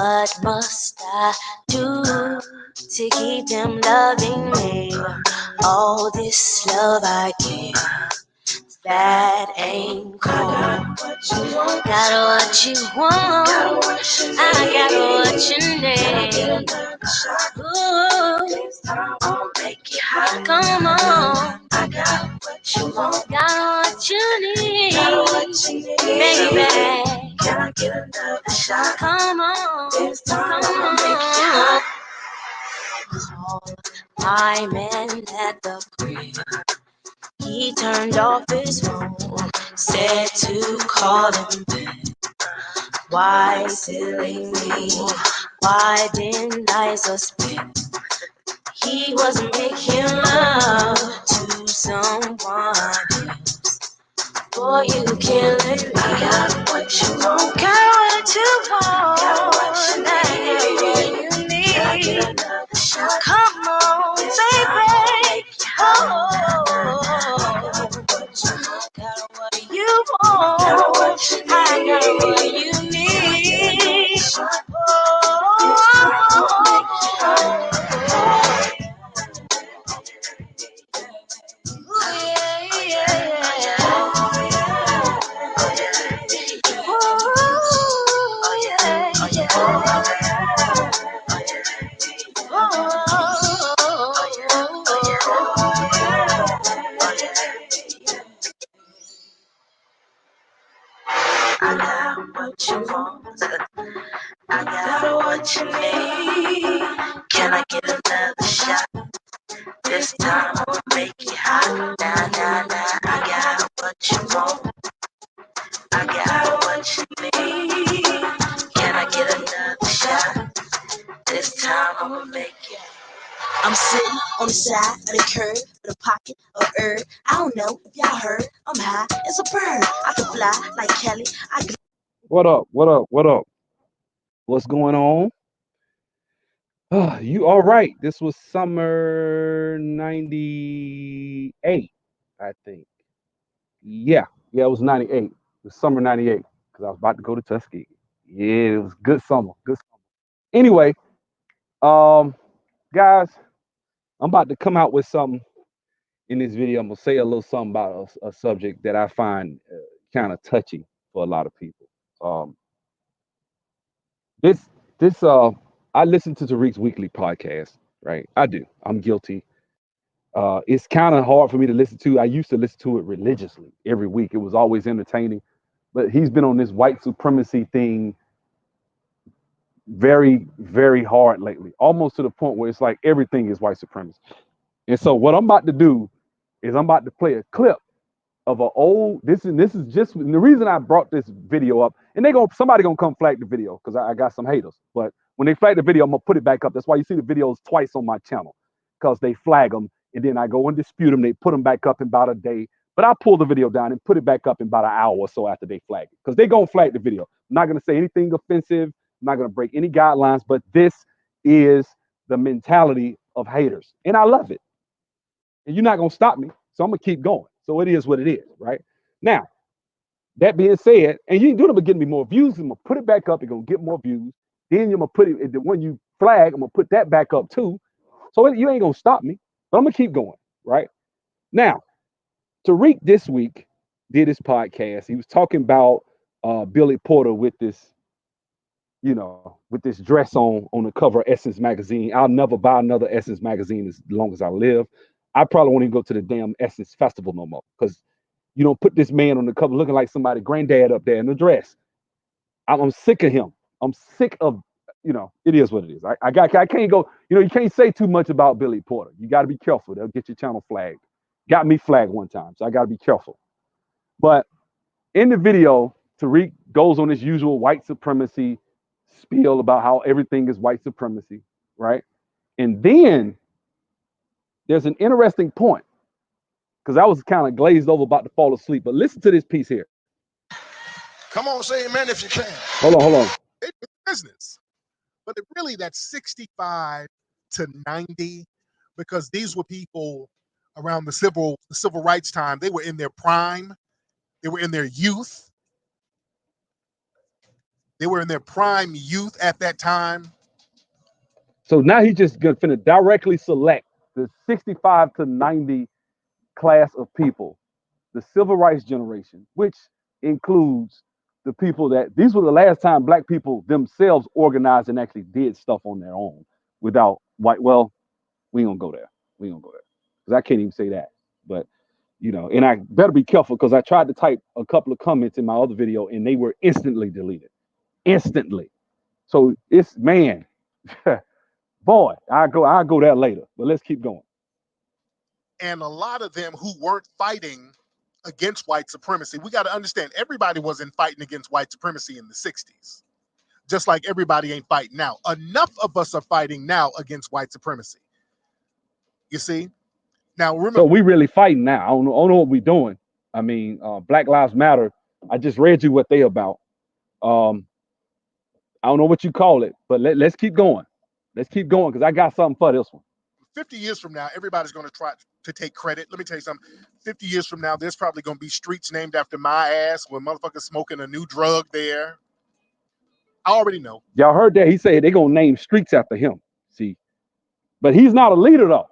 What must I do to keep them loving me? All this love I give, that ain't cool. Got what you want, I got what you need. Ooh, come on, I got what you want, got what you need, baby. Can I get another shot? Come on, come on. Call my man at the crib. He turned off his phone, said to call him back. Why silly me? Why didn't I suspect he was making love to someone? Boy, you killing me. Got what you want. Got what you want. Got what you need. Got what you need. Come on, baby. Oh, got what you want. I got what you need. I got what you want. I got what you need. Can I get another shot? This time I'ma make it hot. Nah, nah, nah. I got what you want. I got what you need. Can I get another shot? This time I'ma make it. I'm sitting on the side of the curb with a pocket of herb. I don't know if y'all heard. I'm high as a bird. I can fly like Kelly. What up? What up? What up? What's going on? You all right? This was summer '98, I think. Yeah, it was '98. It was summer '98 because I was about to go to Tuskegee. Yeah, it was good summer. Good summer. Anyway, um, guys, I'm about to come out with something in this video. I'm gonna say a little something about a subject that I find kind of touchy for a lot of people. Um, this this I listen to Tariq's weekly podcast, right? I do. I'm guilty. It's kind of hard for me to listen to. I used to listen to it religiously every week. It was always entertaining. But he's been on this white supremacy thing very, very hard lately, almost to the point where it's like everything is white supremacy. And so what I'm about to do is I'm about to play a clip of an old. This is just and the reason I brought this video up. And somebody gonna come flag the video because I got some haters. But when they flag the video, I'm gonna put it back up. That's why you see the videos twice on my channel because they flag them and then I go and dispute them. They put them back up in about a day. But I pull the video down and put it back up in about an hour or so after they flag it because they gonna flag the video. I'm not gonna say anything offensive. I'm not gonna break any guidelines. But this is the mentality of haters, and I love it. And you're not gonna stop me, so I'm gonna keep going. So it is what it is, right? Now, that being said, and you ain't doing it but getting me more views, I'm gonna put it back up, you're gonna get more views. Then you're gonna put it when you flag, I'm gonna put that back up too. So you ain't gonna stop me, but I'm gonna keep going, right? Now, Tariq this week did his podcast. He was talking about Billy Porter with this dress on the cover of Essence magazine. I'll never buy another Essence magazine as long as I live. I probably won't even go to the damn Essence festival no more because you don't put this man on the cover looking like somebody granddad up there in the dress. I'm sick of him. I'm sick of, it is what it is. I can't go, you can't say too much about Billy Porter. You got to be careful. They'll get your channel flagged. Got me flagged one time, so I got to be careful. But in the video, Tariq goes on his usual white supremacy spiel about how everything is white supremacy, right? And then there's an interesting point because I was kind of glazed over about to fall asleep. But listen to this piece here. Come on, say amen if you can. Hold on. It's business. But really, that's 65 to 90 because these were people around the civil rights time. They were in their prime. They were in their youth. They were in their prime youth at that time. So now he's just gonna finna directly select the 65 to 90 class of people, the civil rights generation, which includes the people that these were the last time black people themselves organized and actually did stuff on their own without white. Well, we ain't gonna go there. We ain't gonna go there because I can't even say that. But and I better be careful because I tried to type a couple of comments in my other video and they were instantly deleted, instantly. So it's man, boy, I go there later. But let's keep going. And a lot of them who weren't fighting against white supremacy, we got to understand everybody wasn't fighting against white supremacy in the 60s, just like everybody ain't fighting now. Enough of us are fighting now against white supremacy. You see? Now, So remember, we really fighting now. I don't know what we're doing. I mean, Black Lives Matter. I just read you what they about. Um, I don't know what you call it, but let's keep going. Let's keep going because I got something for this one. 50 years from now, everybody's going to try to take credit. Let me tell you something. 50 years from now, there's probably going to be streets named after my ass where motherfuckers smoking a new drug there. I already know. Y'all heard that? He said they're gonna name streets after him. See, but he's not a leader though.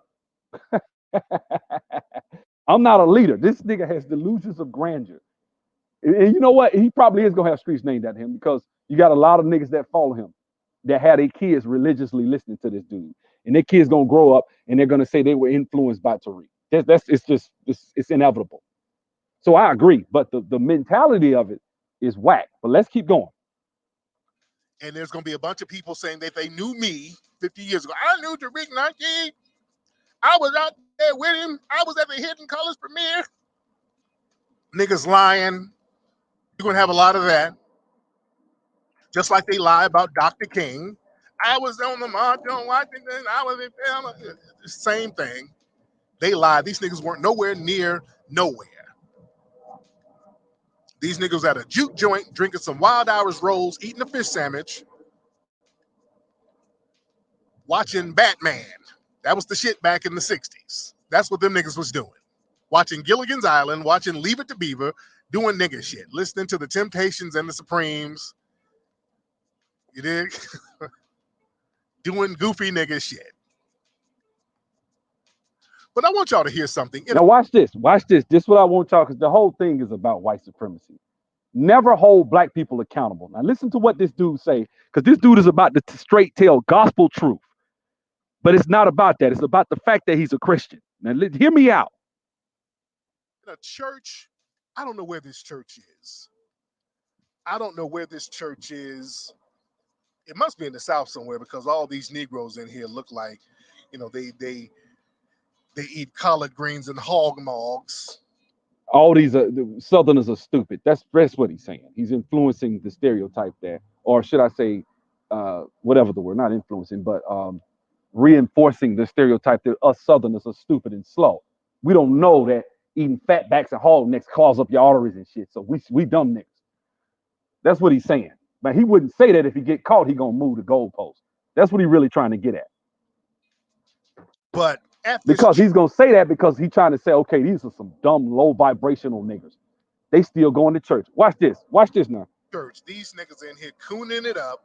I'm not a leader. This nigga has delusions of grandeur. And you know what? He probably is gonna have streets named after him because you got a lot of niggas that follow him that had their kids religiously listening to this dude. And their kids gonna grow up and they're gonna say they were influenced by Tariq. That's it's just it's inevitable. So I agree, but the mentality of it is whack. But let's keep going. And there's going to be a bunch of people saying that they knew me 50 years ago. I knew Tariq Naki. I was out there with him. I was at the Hidden Colors premiere. Niggas lying. You're going to have a lot of that. Just like they lie about Dr. King. I was on the march on Washington. I was in Selma. Same thing. They lied. These niggas weren't nowhere near nowhere. These niggas at a juke joint drinking some Wild Hours rolls, eating a fish sandwich, watching Batman. That was the shit back in the 60s. That's what them niggas was doing. Watching Gilligan's Island, watching Leave It to Beaver, doing nigga shit, listening to the Temptations and the Supremes. You dig? Doing goofy nigga shit. But I want y'all to hear something. Now watch this. Watch this. This is what I want y'all because the whole thing is about white supremacy. Never hold black people accountable. Now listen to what this dude say, because this dude is about to straight tell gospel truth. But it's not about that. It's about the fact that he's a Christian. Now hear me out. In a church, I don't know where this church is. I don't know where this church is. It must be in the South somewhere because all these Negroes in here look like, they eat collard greens and hog mogs. All these the Southerners are stupid. That's what he's saying. He's influencing the stereotype there, or should I say, whatever the word, not influencing, but reinforcing the stereotype that us Southerners are stupid and slow. We don't know that eating fatbacks and hog necks cause up your arteries and shit. So we dumb niggas. That's what he's saying. But he wouldn't say that if he get caught, he gonna move the goalpost. That's what he really trying to get at. But at this Because he's gonna say that because he's trying to say, okay, these are some dumb, low vibrational niggas. They still going to church. Watch this. Watch this now. church, these niggas in here cooning it up.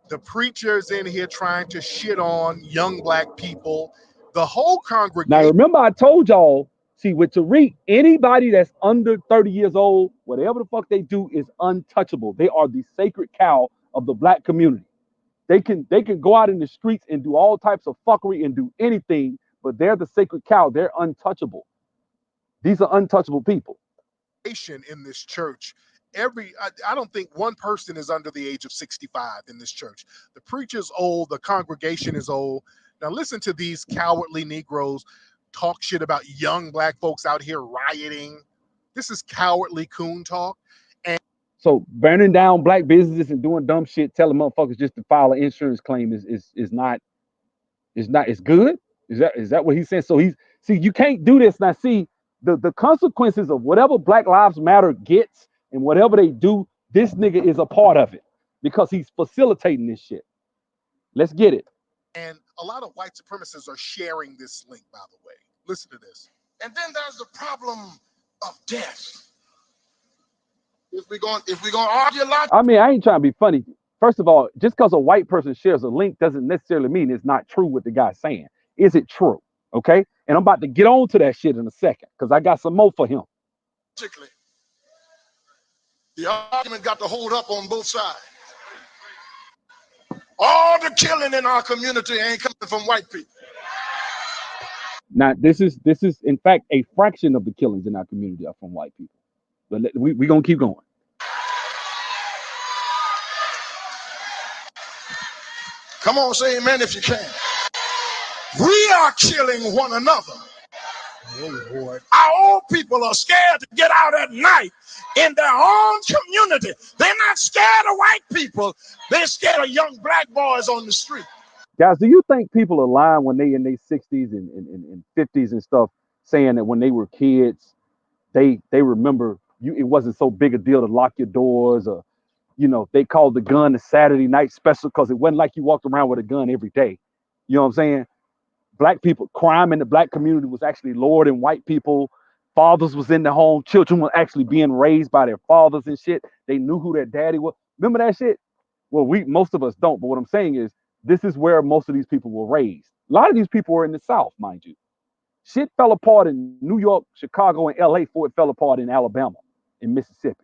The preachers in here trying to shit on young black people. The whole Now congregation. remember, I told y'all. See, with Tariq, anybody that's under 30 years old, whatever the fuck they do is untouchable. They are the sacred cow of the black community. They can go out in the streets and do all types of fuckery and do anything, but they're the sacred cow. They're untouchable. These are untouchable people. In this church. I don't think one person is under the age of 65 in this church. The preacher's old, the congregation is old. Now listen to these cowardly Negroes talk shit about young black folks out here rioting. This is cowardly coon talk. And So burning down black businesses and doing dumb shit, telling motherfuckers just to file an insurance claim is not it's good. Is that what he's saying? So he's see you can't do this now. See the consequences of whatever Black Lives Matter gets and whatever they do, this nigga is a part of it because he's facilitating this shit. Let's get it. and a lot of white supremacists are sharing this link, by the way. Listen to this. And then there's the problem of death. if we gonna argue logic, I mean, I ain't trying to be funny. First of all, just because a white person shares a link doesn't necessarily mean it's not true what the guy's saying. Is it true? Okay. And I'm about to get on to that shit in a second because I got some more for him. particularly, the argument got to hold up on both sides. All the killing in our community ain't coming from white people. Now, this is in fact a fraction of the killings in our community are from white people. But we gonna keep going. Come on, say amen if you can. We are killing one another. Oh, boy. Our old people are scared to get out at night in their own community. They're not scared of white people. They're scared of young black boys on the street. Guys, do you think people are lying when they in their 60s and 50s and stuff, saying that when they were kids, they remember you it wasn't so big a deal to lock your doors, or they called the gun a Saturday night special because it wasn't like you walked around with a gun every day. You know what I'm saying? Black people, crime in the black community was actually lower than white people. Fathers was in the home, children were actually being raised by their fathers and shit. They knew who their daddy was. Remember that shit? Well, most of us don't, but what I'm saying is this is where most of these people were raised. A lot of these people were in the South, mind you. Shit fell apart in New York, Chicago, and LA before it fell apart in Alabama, in Mississippi.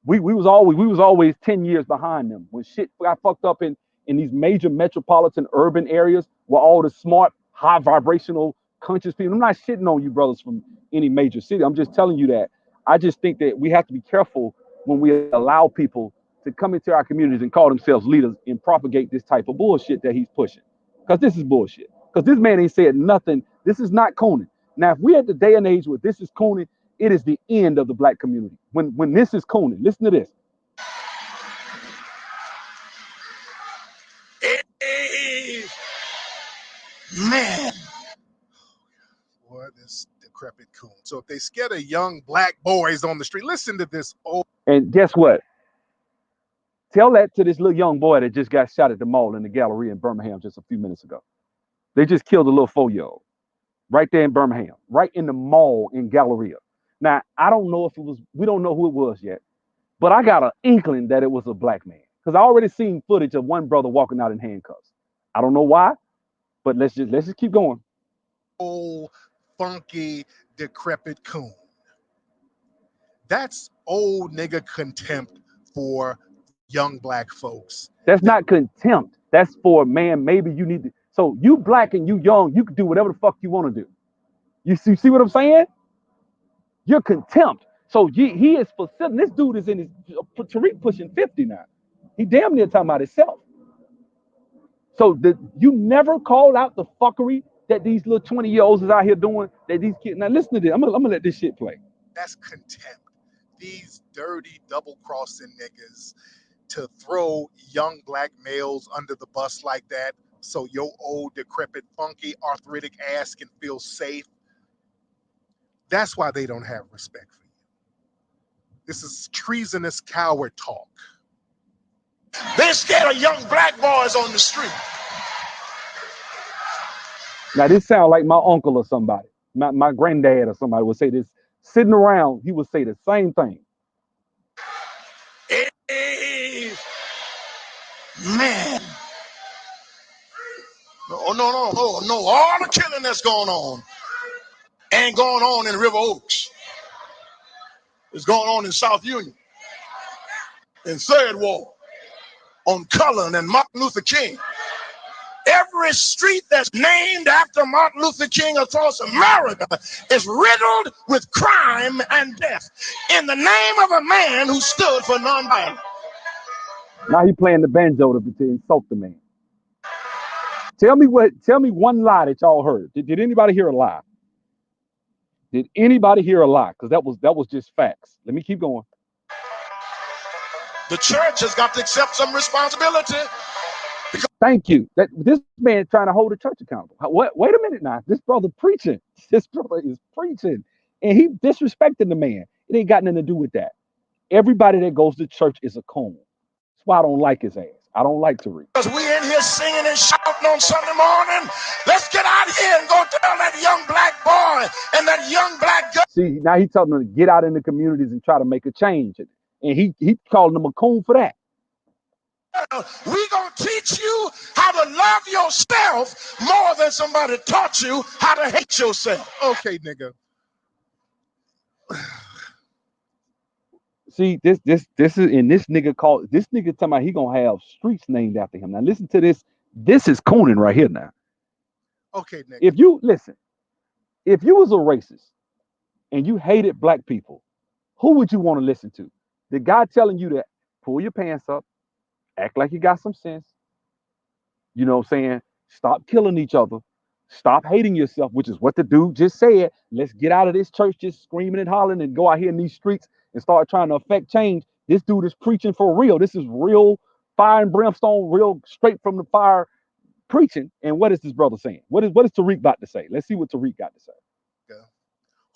We was always 10 years behind them. When shit got fucked up in these major metropolitan urban areas where all the smart, high vibrational, conscious people. I'm not shitting on you brothers from any major city. I'm just telling you that I just think that we have to be careful when we allow people to come into our communities and call themselves leaders and propagate this type of bullshit that he's pushing. Because this is bullshit. Because this man ain't said nothing. This is not Cooning. Now, if we're at the day and age where this is Cooning, it is the end of the black community. When this is Cooning, listen to this. Man. Boy, this decrepit coon. So if they scared of young black boys on the street, listen to this old. And guess what? Tell that to this little young boy that just got shot at the mall in the Galleria in Birmingham just a few minutes ago. They just killed a little 4-year-old right there in Birmingham, right in the mall in Galleria. Now, I don't know if it was, we don't know who it was yet, but I got an inkling that it was a black man because I already seen footage of one brother walking out in handcuffs. I don't know why, but let's just keep going. Old, funky, decrepit coon. That's old nigga contempt for young black folks. That's not contempt. That's for, man, maybe you need to. So you black and you young, you can do whatever the fuck you want to do. You see what I'm saying? You're contempt. So he is specific. This dude is in his Tariq pushing 50 now. He damn near talking about himself. So you never called out the fuckery that these little 20-year-olds is out here doing. That these kids. Now listen to this. I'm gonna let this shit play. That's contempt. These dirty double crossing niggas to throw young black males under the bus like that so your old, decrepit, funky, arthritic ass can feel safe. That's why they don't have respect for you. This is treasonous coward talk. They're scared of young black boys on the street. Now this sounds like my uncle or somebody, my granddad or somebody would say this. Sitting around, he would say the same thing. Hey, man. No. All the killing that's going on ain't going on in River Oaks. It's going on in South Union, in Third Ward, on Cullen and Martin Luther King. Every street that's named after Martin Luther King across America is riddled with crime and death in the name of a man who stood for nonviolence. Now he playing the banjo to insult the man. Tell me one lie that y'all heard. Did anybody hear a lie? Did anybody hear a lie? Because that was just facts. Let me keep going. The church has got to accept some responsibility. Thank you. That this man trying to hold the church accountable. What? Wait a minute now. This brother preaching. This brother is preaching, and he disrespecting the man. It ain't got nothing to do with that. Everybody that goes to church is a coon. That's why I don't like his ass. I don't like Tariq. Because we in here singing and shouting on Sunday morning. Let's get out here and go tell that young black boy and that young black girl. See, now he's telling them to get out in the communities and try to make a change. and he calling him a coon for that. We gonna teach you how to love yourself more than somebody taught you how to hate yourself. Okay, nigga. See, this is and this nigga called this nigga talking about he gonna have streets named after him. Now listen to this. This is Cooning right here now. Okay, nigga. If you listen, if you was a racist and you hated black people, who would you want to listen to? The guy telling you to pull your pants up, act like you got some sense, you know what I'm saying? Stop killing each other. Stop hating yourself, which is what the dude just said. Let's get out of this church just screaming and hollering and go out here in these streets and start trying to affect change. This dude is preaching for real. This is real fire and brimstone, real straight from the fire preaching. And what is this brother saying? What is Tariq about to say? Let's see what Tariq got to say.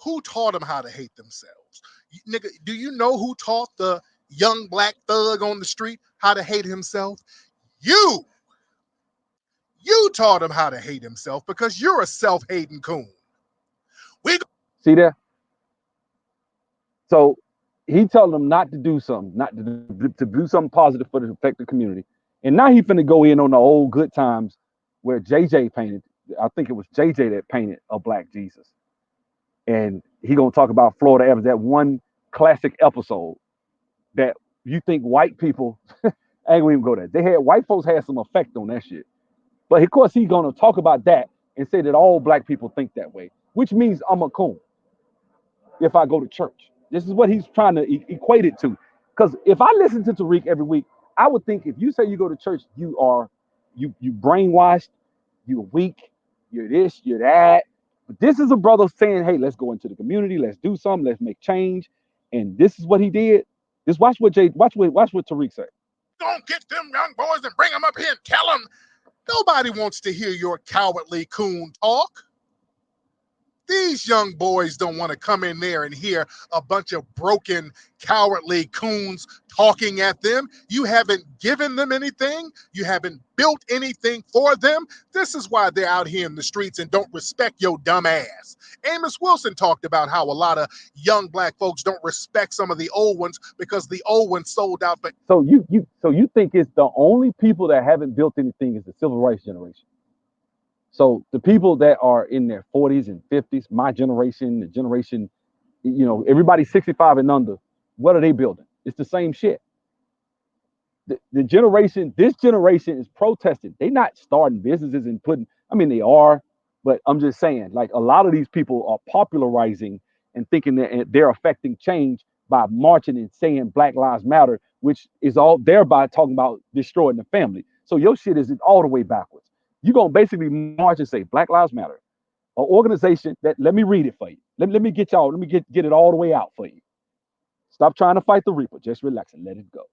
Who taught them how to hate themselves? Nigga, do you know who taught the young black thug on the street how to hate himself? You. You taught him how to hate himself because you're a self-hating coon. We See there? So he telling them not to do something, not to do something positive for the affect the community. And now he finna go in on the old good times where JJ painted. I think it was JJ that painted a black Jesus. And he gonna talk about Florida Evans, that one classic episode that you think white people I ain't gonna even go there. They had white folks had some effect on that shit. But of course he's gonna talk about that and say that all black people think that way, which means I'm a coon if I go to church. This is what he's trying to equate it to. Because if I listen to Tariq every week, I would think if you say you go to church, you brainwashed, you're weak, you're this, you're that. But this is a brother saying, hey, let's go into the community, let's do something, let's make change. And this is what he did. Just watch what Tariq said. gonna get them young boys and bring them up here and tell them. Nobody wants to hear your cowardly coon talk. These young boys don't want to come in there and hear a bunch of broken, cowardly coons talking at them. You haven't given them anything. You haven't built anything for them. This is why they're out here in the streets and don't respect your dumb ass. Amos Wilson talked about how a lot of young black folks don't respect some of the old ones because the old ones sold out. But So you think it's the only people that haven't built anything is the civil rights generation. So the people that are in their 40s and 50s, my generation, the generation, everybody 65 and under, what are they building? It's the same shit. This generation is protesting. They're not starting businesses and putting, I mean, they are, but I'm just saying, like a lot of these people are popularizing and thinking that they're affecting change by marching and saying Black Lives Matter, which is all thereby talking about destroying the family. So your shit is all the way backwards. You're going to basically march and say Black Lives Matter, an organization that, let me read it for you. Let me get y'all, let me get it all the way out for you. Stop trying to fight the Reaper. Just relax and let it go.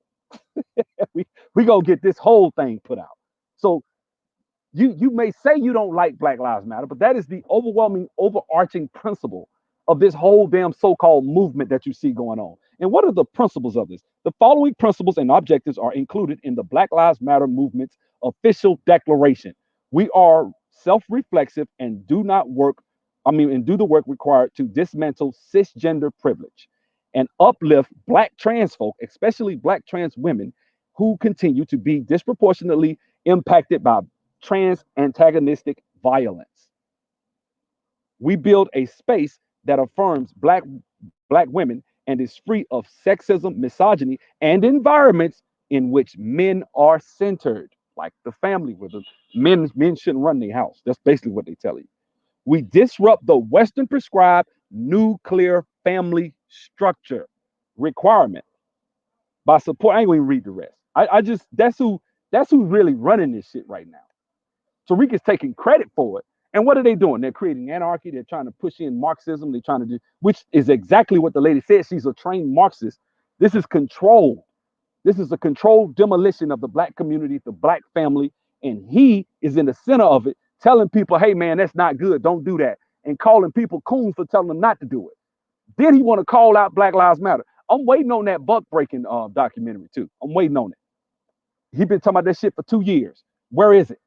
we gonna get this whole thing put out. So you may say you don't like Black Lives Matter, but that is the overwhelming, overarching principle of this whole damn so-called movement that you see going on. And what are the principles of this? The following principles and objectives are included in the Black Lives Matter movement's official declaration. We are self-reflexive and do the work required to dismantle cisgender privilege and uplift black trans folk, especially black trans women, who continue to be disproportionately impacted by trans antagonistic violence. We build a space that affirms black women and is free of sexism, misogyny, and environments in which men are centered, like the family, where the men shouldn't run their house. That's basically what they tell you. We disrupt the Western prescribed nuclear family structure requirement by support. I ain't gonna even read the rest. I just that's who's really running this shit right now. Tariq is taking credit for it. And what are they doing? They're creating anarchy. They're trying to push in Marxism. They're trying to do, which is exactly what the lady said. She's a trained Marxist. This is control. This is a controlled demolition of the black community, the black family. And he is in the center of it, telling people, hey, man, that's not good. Don't do that. And calling people coons for telling them not to do it. Then he want to call out Black Lives Matter. I'm waiting on that buck breaking documentary, too. I'm waiting on it. He been talking about that shit for 2 years. Where is it?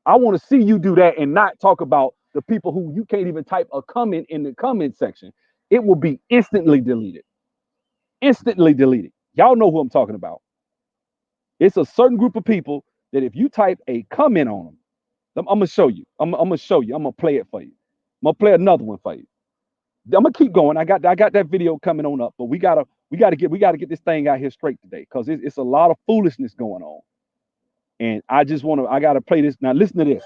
I want to see you do that and not talk about the people who you can't even type a comment in the comment section. It will be instantly deleted. Instantly deleted. Y'all know who I'm talking about. It's a certain group of people that if you type a comment on them, I'm gonna show you. I'm gonna show you. I'm gonna play it for you. I'm gonna play another one for you. I'm gonna keep going. I got that video coming on up, but we gotta get this thing out here straight today because it's a lot of foolishness going on. And I gotta play this now. Listen to this.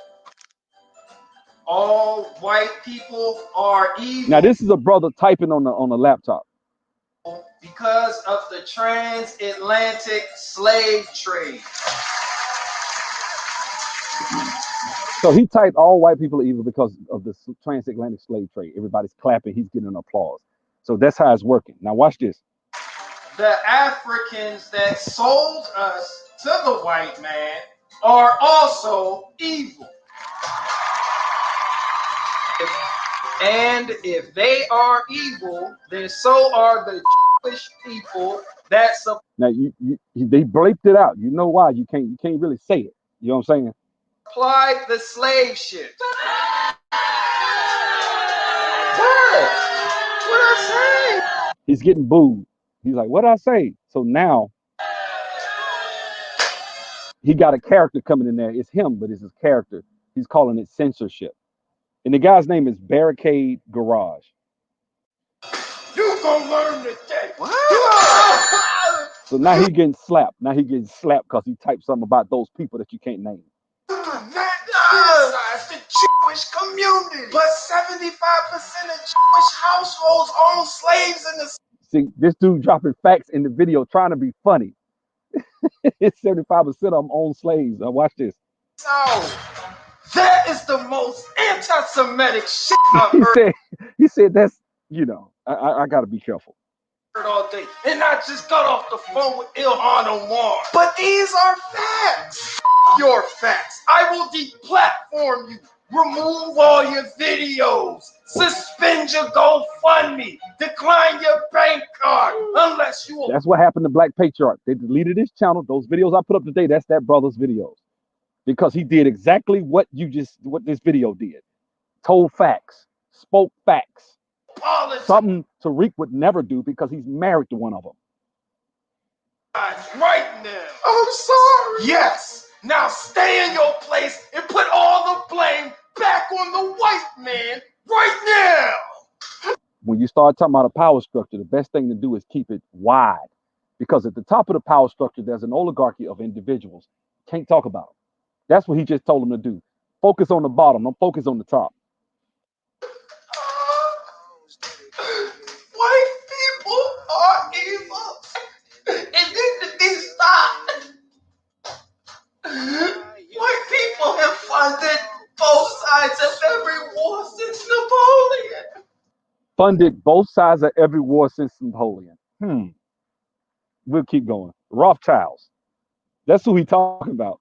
All white people are Now evil this is a brother typing on the laptop. because of the transatlantic slave trade. So he typed all white people are evil because of the transatlantic slave trade. Everybody's clapping. He's getting applause. So that's how it's working. Now watch this. The Africans that sold us to the white man are also evil. And if they are evil, then so are the Jewish people that Now they bleeped it out. You know why? You can't really say it. You know what I'm saying? supplied the slave ships. What I say? He's getting booed. He's like, what did I say? So now he got a character coming in there. It's him, but it's his character. He's calling it censorship. And the guy's name is Barricade Garage. You gonna learn today. What? So now he getting slapped. Now he getting slapped because he typed something about those people that you can't name. That criticize the Jewish community, but 75% of Jewish households own slaves in the See, this dude dropping facts in the video trying to be funny. It's 75% of them own slaves. Now watch this. South. That is the most anti-Semitic shit I've He heard said, he said that's, I got to be careful. all day. And I just got off the phone with Ilhan Omar. But these are facts. Your facts. I will deplatform you. Remove all your videos. Suspend your GoFundMe. Decline your bank card. Unless you will. That's what happened to Black Patriarch. They deleted his channel. Those videos I put up today, that's that brother's videos. Because he did exactly what this video did. Told facts, spoke facts. Apologize Something Tariq would never do because he's married to one of them. right now. I'm sorry. Yes. Now stay in your place and put all the blame back on the white man right now. When you start talking about a power structure, the best thing to do is keep it wide. Because at the top of the power structure, there's an oligarchy of individuals. Can't talk about them. That's what he just told them to do. Focus on the bottom, don't focus on the top. White people are evil. And then the stop. White people have funded both sides of every war since Napoleon. Funded both sides of every war since Napoleon. We'll keep going. Rothschilds. That's who he talking about.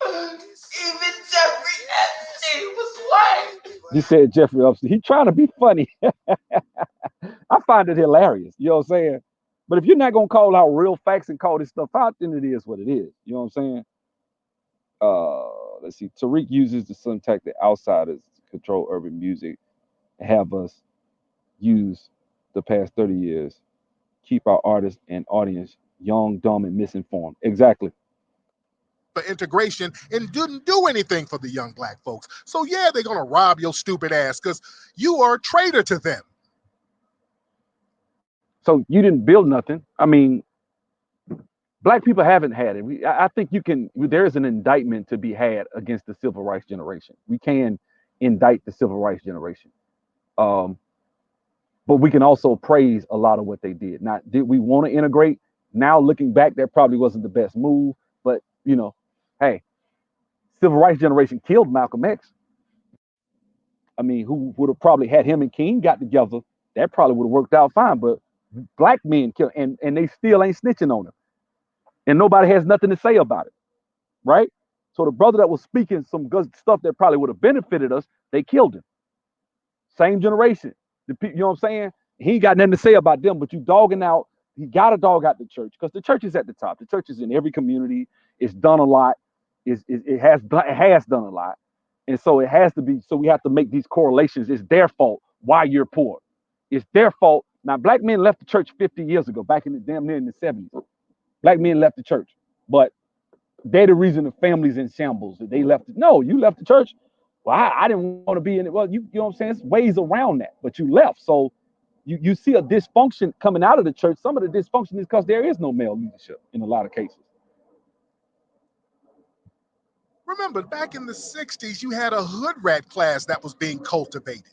Even Jeffrey Epstein was white. He said Jeffrey Epstein. He trying to be funny. I find it hilarious. You know what I'm saying? But if you're not gonna call out real facts and call this stuff out, then it is what it is. You know what I'm saying? Let's see. Tariq uses the syntax that outsiders control urban music, have us use the past 30 years, keep our artists and audience young, dumb, and misinformed. Exactly. For integration and didn't do anything for the young black folks. So yeah, they're gonna rob your stupid ass because you are a traitor to them. So you didn't build nothing. I mean, black people haven't had it. I think you can. There is an indictment to be had against the civil rights generation. We can indict the civil rights generation, um, but we can also praise a lot of what they did. Now, did we want to integrate? Now, looking back, that probably wasn't the best move. But hey, civil rights generation killed Malcolm X. I mean, who would have probably had him and King got together? That probably would have worked out fine. But black men killed, and they still ain't snitching on him, and nobody has nothing to say about it. Right? So the brother that was speaking some good stuff that probably would have benefited us, they killed him. Same generation. You know what I'm saying? He ain't got nothing to say about them, but you dogging out, he got to dog out the church because the church is at the top. The church is in every community. It's done a lot. It has done a lot. And so it has to be, so we have to make these correlations. It's their fault why you're poor. It's their fault Now, black men left the church 50 years ago, back in the damn near in the 70s. Black men left the church, but they're the reason the family's in shambles. They left. No, you left the church. Well, I didn't want to be in it. Well, you know what I'm saying? It's ways around that, but you left. So you see a dysfunction coming out of the church. Some of the dysfunction is because there is no male leadership in a lot of cases. Remember, back in the 60s, you had a hood rat class that was being cultivated.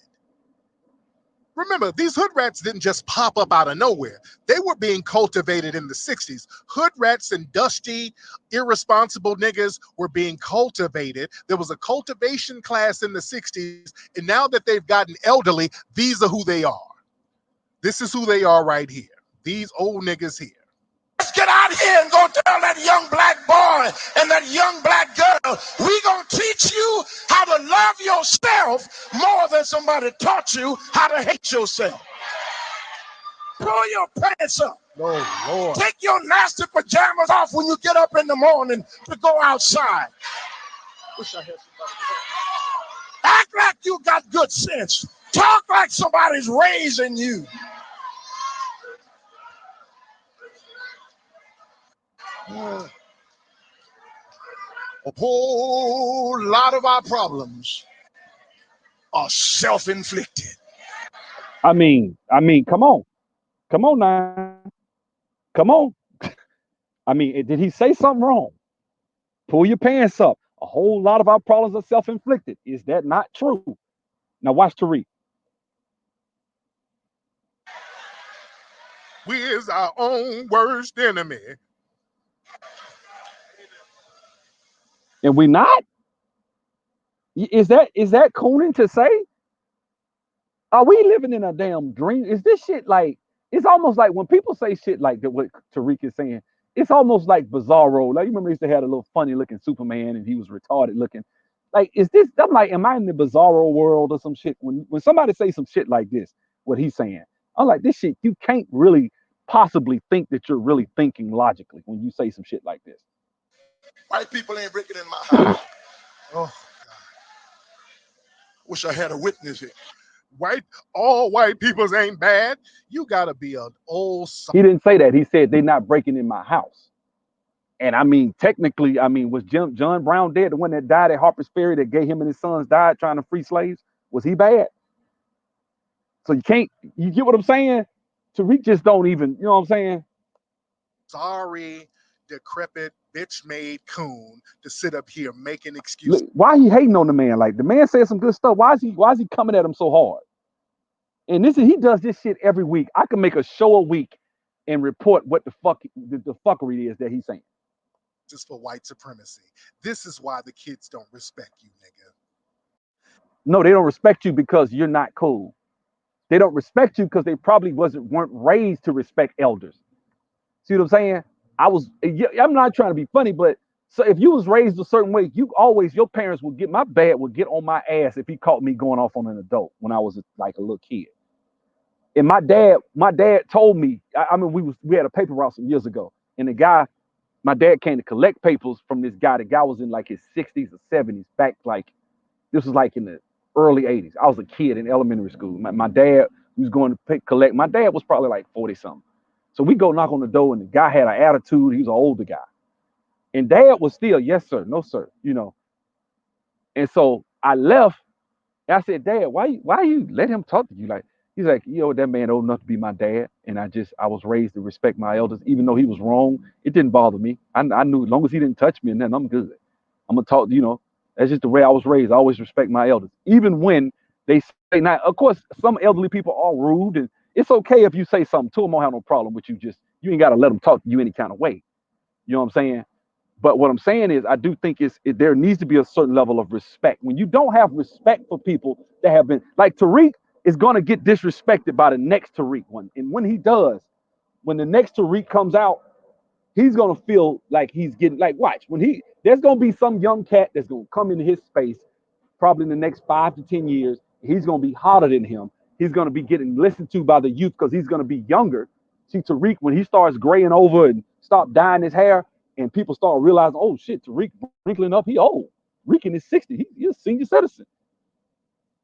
Remember, these hood rats didn't just pop up out of nowhere. They were being cultivated in the 60s. Hood rats and dusty, irresponsible niggas were being cultivated. There was a cultivation class in the 60s, and now that they've gotten elderly, these are who they are. This is who they are right here. These old niggas here. Let's get out here and go tell that young black boy and that young black girl, we gonna teach you how to love yourself more than somebody taught you how to hate yourself. Pull your pants up. Oh, Lord. Take your nasty pajamas off when you get up in the morning to go outside. Wish I had somebody. Act like you got good sense. Talk like somebody's raising you. A whole lot of our problems are self-inflicted. Come on now, come on. Did he say something wrong? Pull your pants up. A whole lot of our problems are self-inflicted. Is that not true? Now watch Tariq. We is our own worst enemy. And we not? Is that Cooning to say? Are we living in a damn dream? Is this shit like? It's almost like when people say shit like that. What Tariq is saying, it's almost like Bizarro. Like you remember, he used to have a little funny looking Superman, and he was retarded looking. Like, is this? I'm like, am I in the Bizarro world or some shit? When somebody say some shit like this, what he's saying, I'm like, this shit. You can't really possibly think that you're really thinking logically when you say some shit like this. White people ain't breaking in my house. Oh, wish I had a witness here. All white peoples ain't bad. You gotta be an old. He didn't say that. He said they're not breaking in my house. And technically, was John Brown dead? The one that died at Harper's Ferry that gave him and his sons died trying to free slaves? Was he bad? So you get what I'm saying? Tariq just don't even, you know what I'm saying? Sorry, decrepit, bitch-made coon to sit up here making excuses. Look, why he hating on the man? Like the man said some good stuff. Why is he coming at him so hard? And he does this shit every week. I can make a show a week and report what the fuckery is that he's saying. This is for white supremacy. This is why the kids don't respect you, nigga. No, they don't respect you because you're not cool. They don't respect you because they probably weren't raised to respect elders. See what I'm saying? I'm not trying to be funny, but so if you was raised a certain way, your parents my dad would get on my ass if he caught me going off on an adult when I was like a little kid. And my dad told me, we had a paper route some years ago, and my dad came to collect papers from this guy. The guy was in like his 60s or 70s, back like this was like in the early 80s. I was a kid in elementary school. My dad was going to collect. My dad was probably like 40 something. So we go knock on the door, and the guy had an attitude. He was an older guy. And dad was still, yes, sir, no, sir, you know. And so I left. And I said, Dad, why you let him talk to you? Like, he's like, that man old enough to be my dad. And I was raised to respect my elders, even though he was wrong. It didn't bother me. I knew as long as he didn't touch me and then I'm good. I'm gonna talk, that's just the way I was raised. I always respect my elders. Even when they say, now, of course, some elderly people are rude, and it's okay if you say something to them. I don't have no problem with you. Just, you ain't got to let them talk to you any kind of way. You know what I'm saying? But what I'm saying is, I do think there needs to be a certain level of respect. When you don't have respect for people that have been, like Tariq is going to get disrespected by the next Tariq one. And when he does, when the next Tariq comes out, he's going to feel like he's getting, like, watch, there's going to be some young cat that's going to come into his space probably in the next 5 to 10 years. He's going to be hotter than him. He's going to be getting listened to by the youth because he's going to be younger. See, Tariq, when he starts graying over and stop dyeing his hair, and people start realizing, oh shit, Tariq wrinkling up, he old. Tariq in his 60s, he's a senior citizen.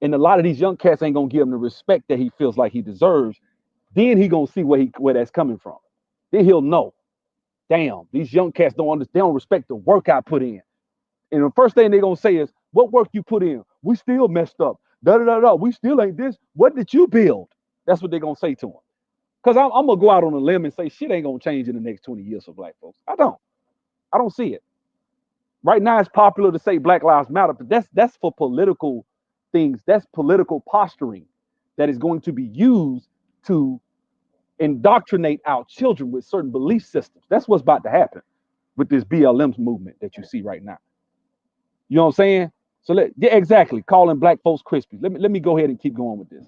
And a lot of these young cats ain't gonna give him the respect that he feels like he deserves Then he gonna see where that's coming from. Then he'll know. Damn, these young cats don't understand. They don't respect the work I put in. And the first thing they're gonna say is, "What work you put in? We still messed up. Da da da da. We still ain't this. What did you build?" That's what they're gonna say to him. Because I'm gonna go out on a limb and say shit ain't gonna change in the next 20 years for black folks. I don't. I don't see it. Right now, it's popular to say Black Lives Matter, but that's for political things. That's political posturing that is going to be used to indoctrinate our children with certain belief systems. That's what's about to happen with this BLM movement that you see right now. You know what I'm saying? So yeah, exactly. Calling black folks crispy. Let me go ahead and keep going with this.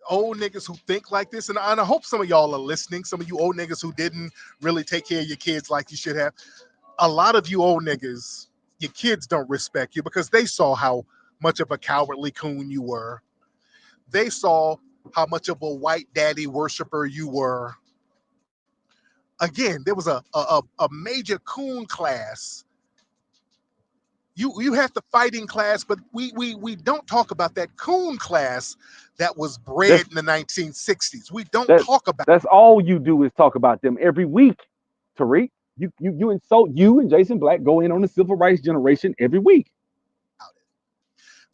Old niggas who think like this, and I hope some of y'all are listening. Some of you old niggas who didn't really take care of your kids like you should have. A lot of you old niggas, your kids don't respect you because they saw how much of a cowardly coon you were. They saw how much of a white daddy worshiper you were. Again, there was a major coon class. You have the fighting class, but we don't talk about that coon class that was bred That's in the 1960s. We don't that talk about that's all you do is talk about them every week, Tariq. You insult you and Jason Black go in on the civil rights generation every week.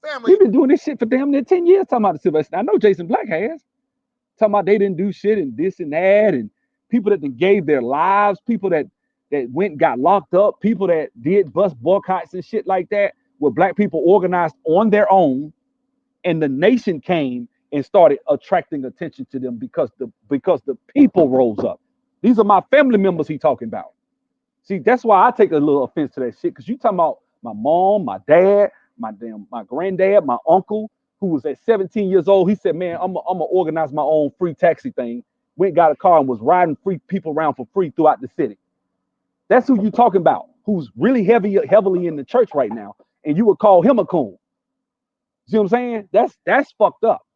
it. Family. We've been doing this shit for damn near 10 years talking about the civil rights. I know Jason Black has. Talking about they didn't do shit and this and that, and people that gave their lives, people that went and got locked up, people that did bus boycotts and shit like that, where black people organized on their own, and the nation came and started attracting attention to them because the people rose up. These are my family members he talking about. See, that's why I take a little offense to that shit, because you talking about my mom, my dad, my granddad, my uncle, who was at 17 years old. He said, "Man, I'm gonna organize my own free taxi thing." Went got a car and was riding free people around for free throughout the city. That's who you talking about. Who's really heavily in the church right now, and you would call him a coon. See what I'm saying? That's fucked up.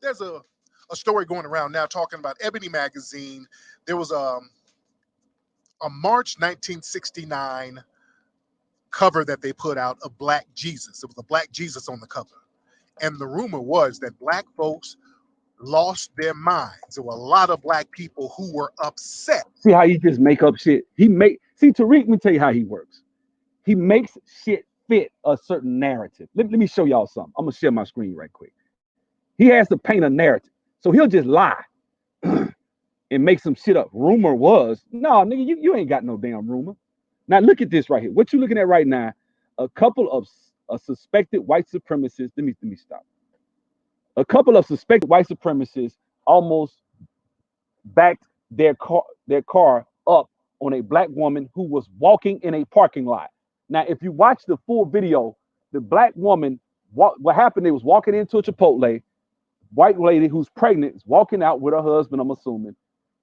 There's a story going around now talking about Ebony magazine. There was a March 1969 cover that they put out of Black Jesus. It was a Black Jesus on the cover. And the rumor was that black folks lost their minds. There were a lot of black people who were upset. See how he just make up shit. Tariq. Let me tell you how he works. He makes shit fit a certain narrative. Let me show y'all something. I'm gonna share my screen right quick. He has to paint a narrative, so he'll just lie and make some shit up. Rumor was, no, nigga, you ain't got no damn rumor. Now look at this right here. What you looking at right now? A couple of suspected white supremacists. Let me stop. A couple of suspected white supremacists almost backed their car up on a black woman who was walking in a parking lot. Now, if you watch the full video, the black woman, what happened? They was walking into a Chipotle. White lady who's pregnant is walking out with her husband, I'm assuming.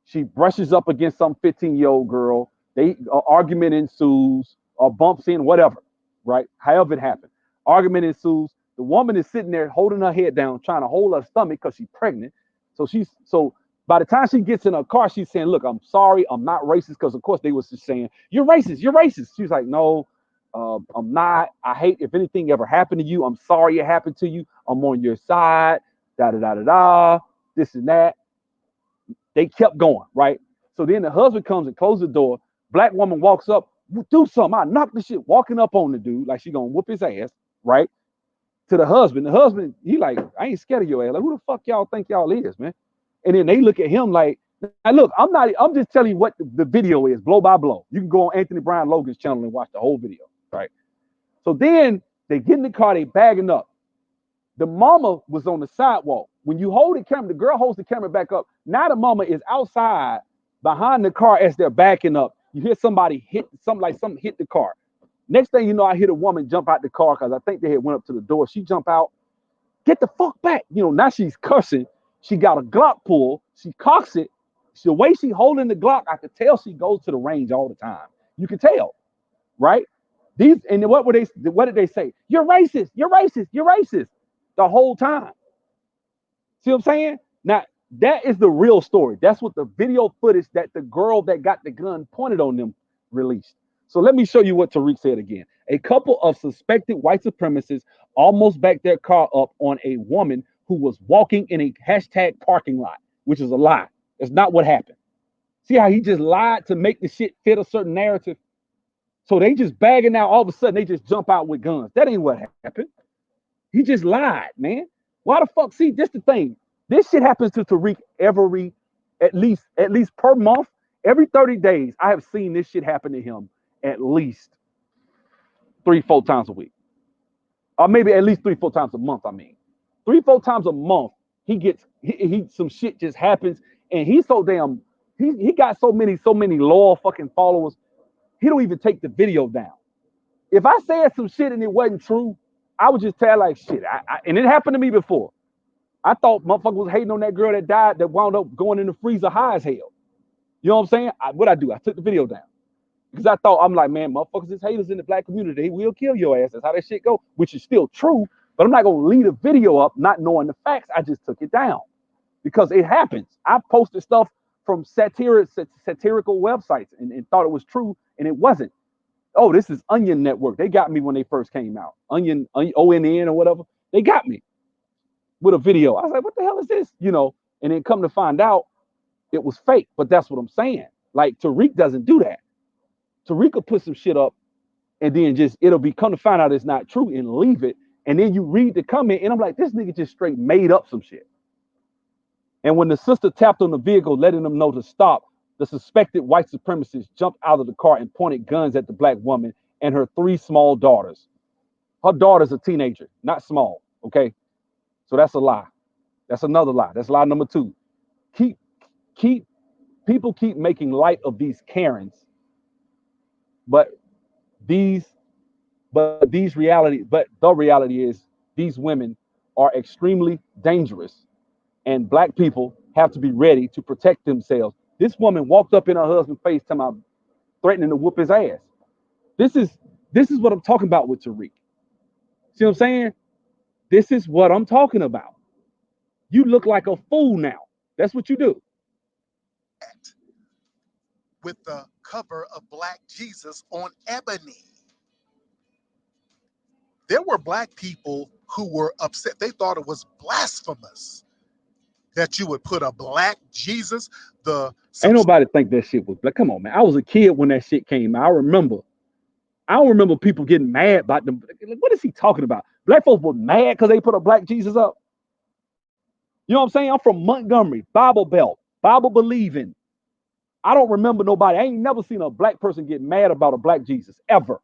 She brushes up against some 15-year-old girl. They argument ensues or bumps in, whatever, right? However it happened. Argument ensues. The woman is sitting there holding her head down, trying to hold her stomach because she's pregnant. So by the time she gets in her car, she's saying, "Look, I'm sorry, I'm not racist," because of course they was just saying, "You're racist, you're racist." She's like, "No, I'm not. I hate if anything ever happened to you. I'm sorry it happened to you. I'm on your side." Da da da da da. This and that. They kept going, right? So then the husband comes and closes the door. Black woman walks up, "Do something. I knock the shit," walking up on the dude like she gonna whoop his ass, right? To the husband. The husband, he like, "I ain't scared of your ass. Like, who the fuck y'all think y'all is, man?" And then they look at him like, "Now look, I'm just telling you what the video is, blow by blow. You can go on Anthony Brown Logan's channel and watch the whole video, right?" So then they get in the car, they bagging up. The mama was on the sidewalk. When you hold the camera, the girl holds the camera back up. Now the mama is outside behind the car as they're backing up. You hear somebody hit something hit the car. Next thing you know, I hear the woman jump out the car because I think they had went up to the door. She jump out, "Get the fuck back!" Now she's cussing. She got a Glock pull. She cocks it. The way she holding the Glock, I could tell she goes to the range all the time. You can tell, right? These and what did they say? "You're racist. You're racist. You're racist." The whole time. See what I'm saying? Now, that is the real story. That's what the video footage that the girl that got the gun pointed on them released. So let me show you what Tariq said again. A couple of suspected white supremacists almost backed their car up on a woman who was walking in a hashtag parking lot, which is a lie. That's not what happened. See how he just lied to make the shit fit a certain narrative? So they just bagging out all of a sudden they just jump out with guns. That ain't what happened. He just lied, man. Why the fuck? See, this the thing. This shit happens to Tariq every at least per month, every 30 days. I have seen this shit happen to him at least 3, 4 times a week. Or maybe at least 3, 4 times a month, I mean. 3, 4 times a month, he some shit just happens and he's so damn he got so many loyal fucking followers. He don't even take the video down. If I said some shit and it wasn't true, I would just tell like shit. And it happened to me before. I thought motherfucker was hating on that girl that died that wound up going in the freezer high as hell. You know what I'm saying? What I do? I took the video down because I thought I'm like, man, motherfuckers is haters in the black community. They will kill your ass. That's how that shit go, which is still true. But I'm not gonna leave a video up not knowing the facts. I just took it down because it happens. I posted stuff from satirical websites and thought it was true, and it wasn't. Oh, this is Onion Network. They got me when they first came out. Onion ONN or whatever. They got me with a video. I was like, what the hell is this? And then come to find out it was fake. But that's what I'm saying. Like Tariq doesn't do that. Tariq will put some shit up and then just it'll be come to find out it's not true and leave it. And then you read the comment and I'm like, this nigga just straight made up some shit. And when the sister tapped on the vehicle, letting them know to stop, the suspected white supremacist jumped out of the car and pointed guns at the black woman and her 3 small daughters. Her daughter's a teenager, not small. Okay. So that's a lie. That's another lie. That's lie number 2. Keep people keep making light of these Karens, but these but the reality is these women are extremely dangerous and black people have to be ready to protect themselves. This woman walked up in her husband's face talking about threatening to whoop his ass. This is what I'm talking about with Tariq. See what I'm saying? This is what I'm talking about. You look like a fool now. That's what you do. With the cover of Black Jesus on ebony. There were black people who were upset. They thought it was blasphemous that you would put a black Jesus. Ain't nobody think that shit was black. Come on, man. I was a kid when that shit came out. I don't remember people getting mad about them. What is he talking about? Black folks were mad because they put a black Jesus up. You know what I'm saying? I'm from Montgomery, Bible Belt, Bible believing. I don't remember nobody. I ain't never seen a black person get mad about a black Jesus ever.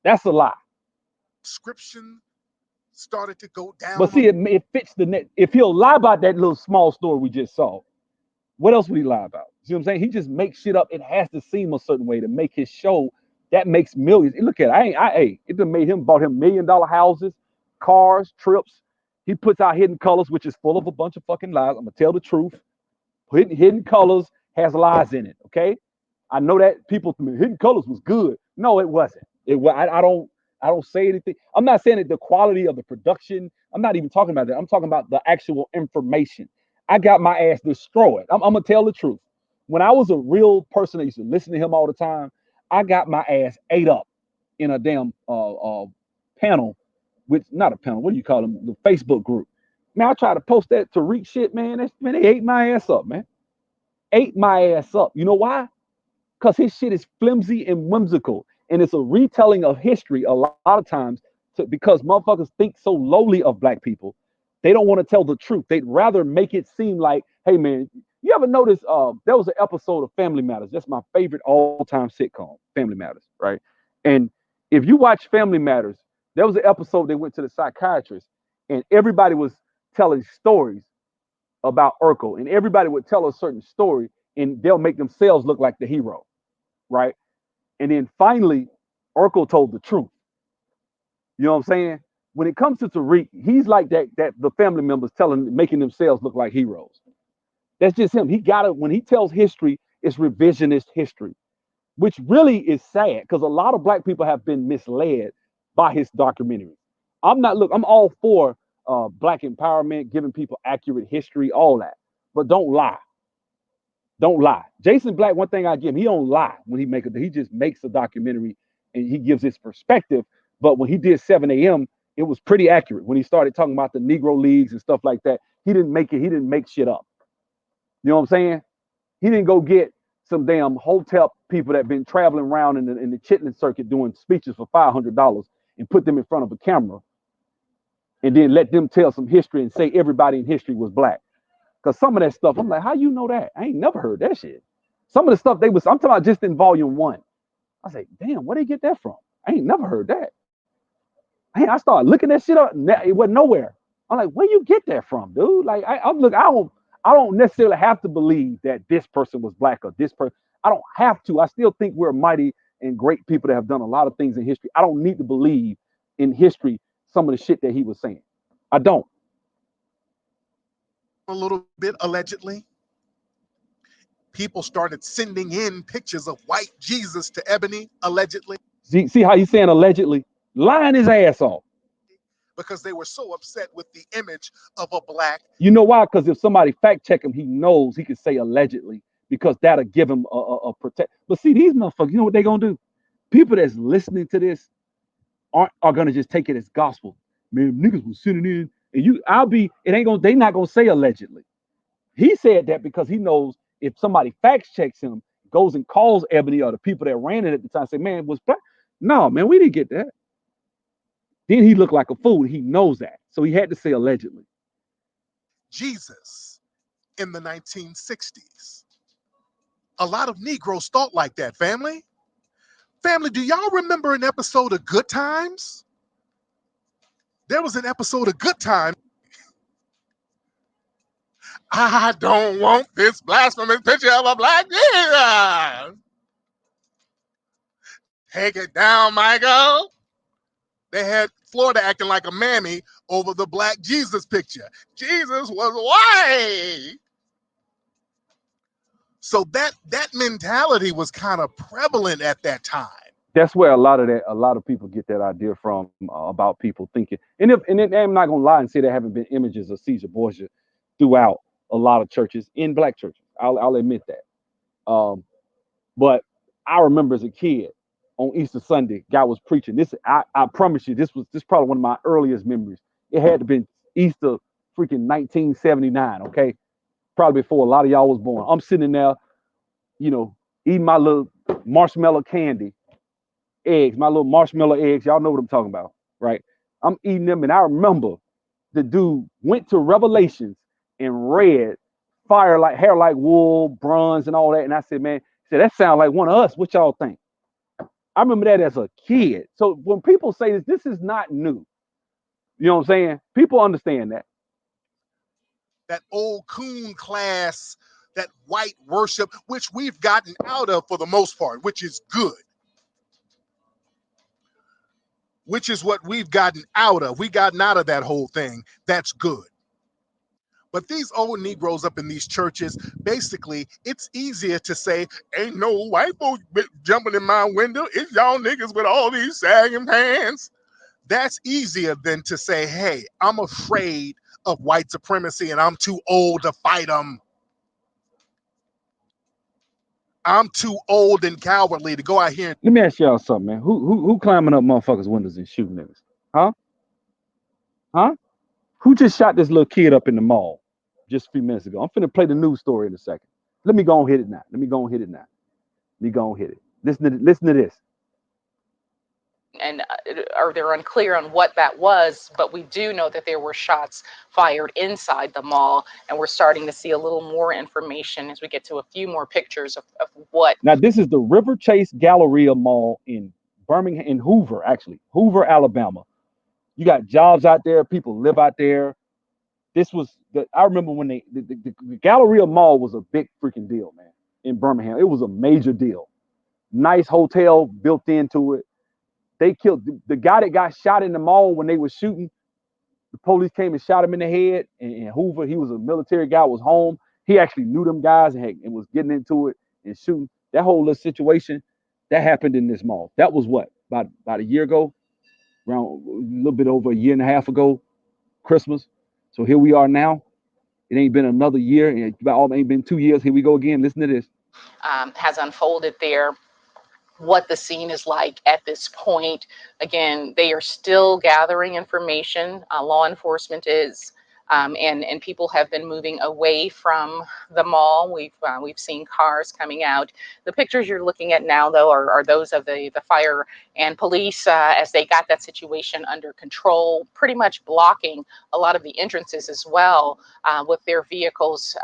That's a lie. Subscription started to go down. But see, it fits the net. If he'll lie about that little small story we just saw, what else would he lie about? See what I'm saying? He just makes shit up. It has to seem a certain way to make his show that makes millions. Look at it. It done made him bought him $1 million houses, cars, trips. He puts out Hidden Colors, which is full of a bunch of fucking lies. I'm gonna tell the truth. Hidden Colors has lies in it. Okay, I know that people Hidden Colors was good. No, it wasn't. I don't say anything. I'm not saying that the quality of the production. I'm not even talking about that. I'm talking about the actual information. I got my ass destroyed. I'm gonna tell the truth. When I was a real person that used to listen to him all the time, I got my ass ate up in a damn panel, with not a panel. What do you call them? The Facebook group. Man, I tried to post that to reach shit, man. They ate my ass up, man. Ate my ass up. You know why? Because his shit is flimsy and whimsical. And it's a retelling of history a lot of times because motherfuckers think so lowly of black people. They don't want to tell the truth. They'd rather make it seem like, hey, man, you ever notice there was an episode of Family Matters. That's my favorite all-time sitcom, Family Matters, right? And if you watch Family Matters, there was an episode they went to the psychiatrist and everybody was telling stories about Urkel. And everybody would tell a certain story and they'll make themselves look like the hero, right? And then finally, Urkel told the truth. You know what I'm saying? When it comes to Tariq, he's like that the family members making themselves look like heroes. That's just him. He got it. When he tells history, it's revisionist history, which really is sad because a lot of black people have been misled by his documentary. I'm all for black empowerment, giving people accurate history, all that. But don't lie. Don't lie. Jason Black, one thing I give him, he don't lie when he just makes a documentary and he gives his perspective. But when he did 7 a.m., it was pretty accurate when he started talking about the Negro leagues and stuff like that. He didn't make it. He didn't make shit up. You know what I'm saying? He didn't go get some damn hotel people that been traveling around in the chitlin circuit doing speeches for $500 and put them in front of a camera and then let them tell some history and say everybody in history was black. Because some of that stuff, I'm like, how you know that? I ain't never heard that shit. Some of the stuff I'm talking about just in volume one. I say, damn, where they get that from? I ain't never heard that. Hey, I started looking that shit up. It wasn't nowhere. I'm like, where you get that from, dude? Like, I don't necessarily have to believe that this person was black or this person. I don't have to. I still think we're mighty and great people that have done a lot of things in history. I don't need to believe in history some of the shit that he was saying. I don't. A little bit allegedly, people started sending in pictures of white Jesus to Ebony, allegedly, See how he's saying allegedly? Lying his ass off. because they were so upset with the image of a black. You know why? Because if somebody fact check him, he knows he can say allegedly because that'll give him a protect. But see, these motherfuckers, you know what they gonna do? People that's listening to this are gonna just take it as gospel. Man, niggas was sitting in, and it ain't gonna, they not gonna say allegedly. He said that because he knows if somebody fact checks him, goes and calls Ebony or the people that ran it at the time, say, man, was black. No, man, we didn't get that. Then he looked like a fool. He knows that. So he had to say allegedly. Jesus in the 1960s. A lot of Negroes thought like that, family. Family, do y'all remember an episode of Good Times? There was an episode of Good Times. I don't want this blasphemous picture of a black Jesus. Take it down, Michael. They had Florida acting like a mammy over the black Jesus picture. Jesus was white. So that mentality was kind of prevalent at that time. That's where a lot of people get that idea from about people thinking. And I'm not gonna lie and say there haven't been images of Caesar Borgia throughout a lot of churches in black churches. I'll admit that. But I remember as a kid on Easter Sunday, God was preaching. I promise you, this probably one of my earliest memories. It had to been Easter freaking 1979, okay? Probably before a lot of y'all was born. I'm sitting there, you know, eating my little marshmallow candy, eggs, my little marshmallow eggs. Y'all know what I'm talking about, right? I'm eating them, and I remember the dude went to Revelations and read fire like hair like wool, bronze, and all that. And I said, man, that sounds like one of us. What y'all think? I remember that as a kid. So when people say this is not new. You know what I'm saying? People understand that. That old coon class, that white worship, which we've gotten out of for the most part, which is good. Which is what we've gotten out of. We've gotten out of that whole thing. That's good. But these old Negroes up in these churches, basically, it's easier to say, ain't no white folks jumping in my window. It's y'all niggas with all these sagging pants. That's easier than to say, hey, I'm afraid of white supremacy and I'm too old to fight them. I'm too old and cowardly to go out here. Let me ask y'all something, man. Who climbing up motherfuckers' windows and shooting niggas? Huh? Huh? Who just shot this little kid up in the mall just a few minutes ago? I'm finna play the news story in a second. Let me go and hit it now. Let me go and hit it now. Let me go and hit it. Listen to this. And or they're unclear on what that was, but we do know that there were shots fired inside the mall, and we're starting to see a little more information as we get to a few more pictures of what. Now, this is the River Chase Galleria Mall in Birmingham, in Hoover, actually, Hoover, Alabama. You got jobs out there, people live out there. I remember when the Galleria Mall was a big freaking deal, man, in Birmingham. It was a major deal. Nice hotel built into it. They killed the guy that got shot in the mall when they were shooting. The police came and shot him in the head. And Hoover, he was a military guy, was home. He actually knew them guys and was getting into it and shooting. That whole little situation that happened in this mall. That was what, about a year ago, around a little bit over a year and a half ago, Christmas. So here we are now. It ain't been another year. It ain't been 2 years. Here we go again. Listen to this. Has unfolded there. what the scene is like at this point. Again, they are still gathering information. Law enforcement is, and people have been moving away from the mall. We've seen cars coming out. The pictures you're looking at now, though, are those of the fire and police as they got that situation under control, pretty much blocking a lot of the entrances as well with their vehicles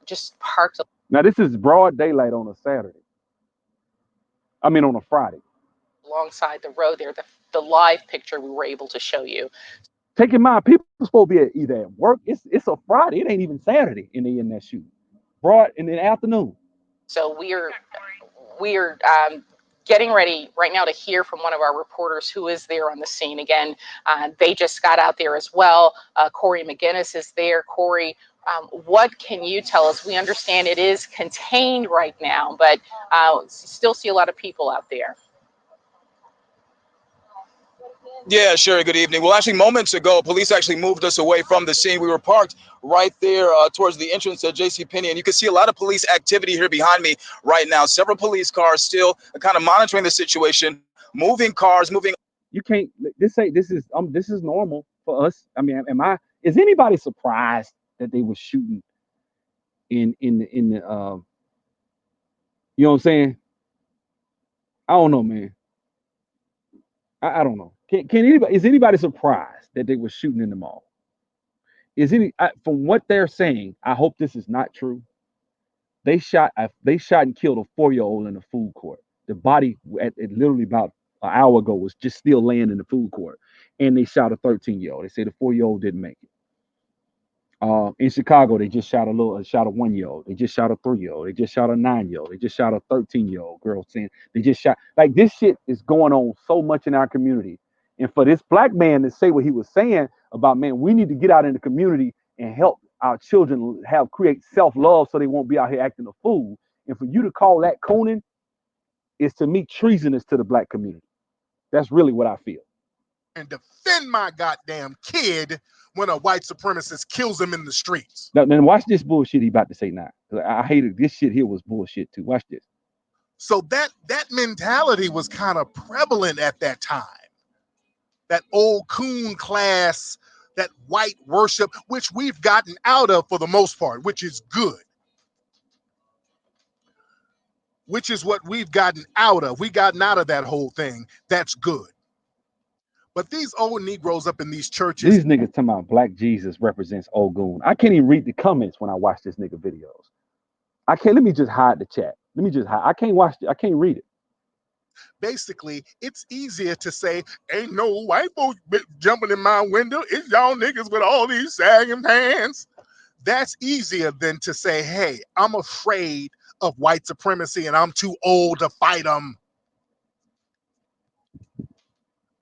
just parked Now this is broad daylight on a Saturday. I mean on a Friday. alongside the road there. The live picture we were able to show you. Take in mind, people supposed to be either at work. It's a Friday. It ain't even Saturday, and they in that shoot. Broad in the afternoon. So we're getting ready right now to hear from one of our reporters who is there on the scene. Again, they just got out there as well. Corey McGinnis is there. Corey, what can you tell us? We understand it is contained right now, but still see a lot of people out there. Yeah, sure. Good evening. Well, actually, moments ago, police actually moved us away from the scene. We were parked right there towards the entrance of J.C. Penney, and you can see a lot of police activity here behind me right now. Several police cars still kind of monitoring the situation, moving cars, moving. You can't. This is normal for us. I mean, am I? Is anybody surprised that they were shooting in the? You know what I'm saying? I don't know, man. I don't know. Can anybody? Is anybody surprised that they were shooting in the mall? From what they're saying? I hope this is not true. They shot and killed a 4-year-old in a food court. The body at literally about an hour ago was just still laying in the food court, and they shot a 13-year-old. They say the 4-year-old didn't make it. In Chicago, they just shot a 1-year-old. They just shot a 3-year-old. They just shot a 9-year-old. They just shot a 13-year-old girl. Saying they just shot like this shit is going on so much in our community, and for this black man to say what he was saying about man, we need to get out in the community and help our children create self love so they won't be out here acting a fool. And for you to call that Cooning is to me treasonous to the black community. That's really what I feel. And defend my goddamn kid when a white supremacist kills him in the streets. Now, then watch this bullshit he about to say now. I hated this shit here was bullshit too. Watch this. So that mentality was kind of prevalent at that time. That old coon class, that white worship, which we've gotten out of for the most part, which is good. Which is what we've gotten out of. We gotten out of that whole thing. That's good. But these old Negroes up in these churches. These niggas talking about black Jesus represents Ogun. I can't even read the comments when I watch this nigga videos. I can't. Let me just hide the chat. Let me just hide. I can't watch it. I can't read it. Basically, it's easier to say, ain't no white folks jumping in my window. It's y'all niggas with all these sagging pants. That's easier than to say, hey, I'm afraid of white supremacy and I'm too old to fight them.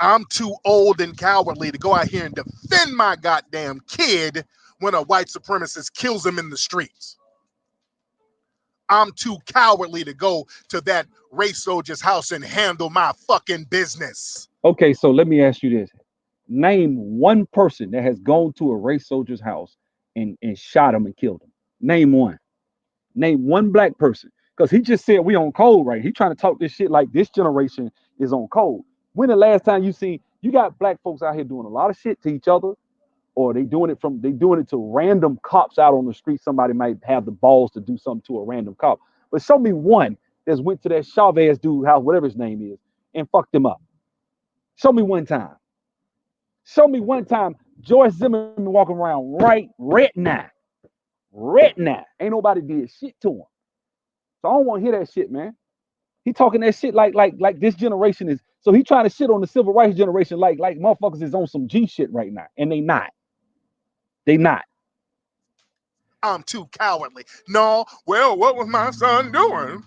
I'm too old and cowardly to go out here and defend my goddamn kid when a white supremacist kills him in the streets. I'm too cowardly to go to that race soldier's house and handle my fucking business. Okay, so let me ask you this. Name one person that has gone to a race soldier's house and shot him and killed him. Name one. Name one black person. Because he just said we on code, right? He trying to talk this shit like this generation is on code. When the last time you got black folks out here doing a lot of shit to each other, or they doing it to random cops out on the street. Somebody might have the balls to do something to a random cop. But show me one that's went to that Chavez dude house, whatever his name is, and fucked him up. Show me one time. Show me one time Joyce Zimmerman walking around red now. Red now. Ain't nobody did shit to him. So I don't want to hear that shit, man. He talking that shit like this generation is. So he trying to shit on the civil rights generation like motherfuckers is on some G shit right now, and they not. They not. I'm too cowardly. No, well, what was my son doing?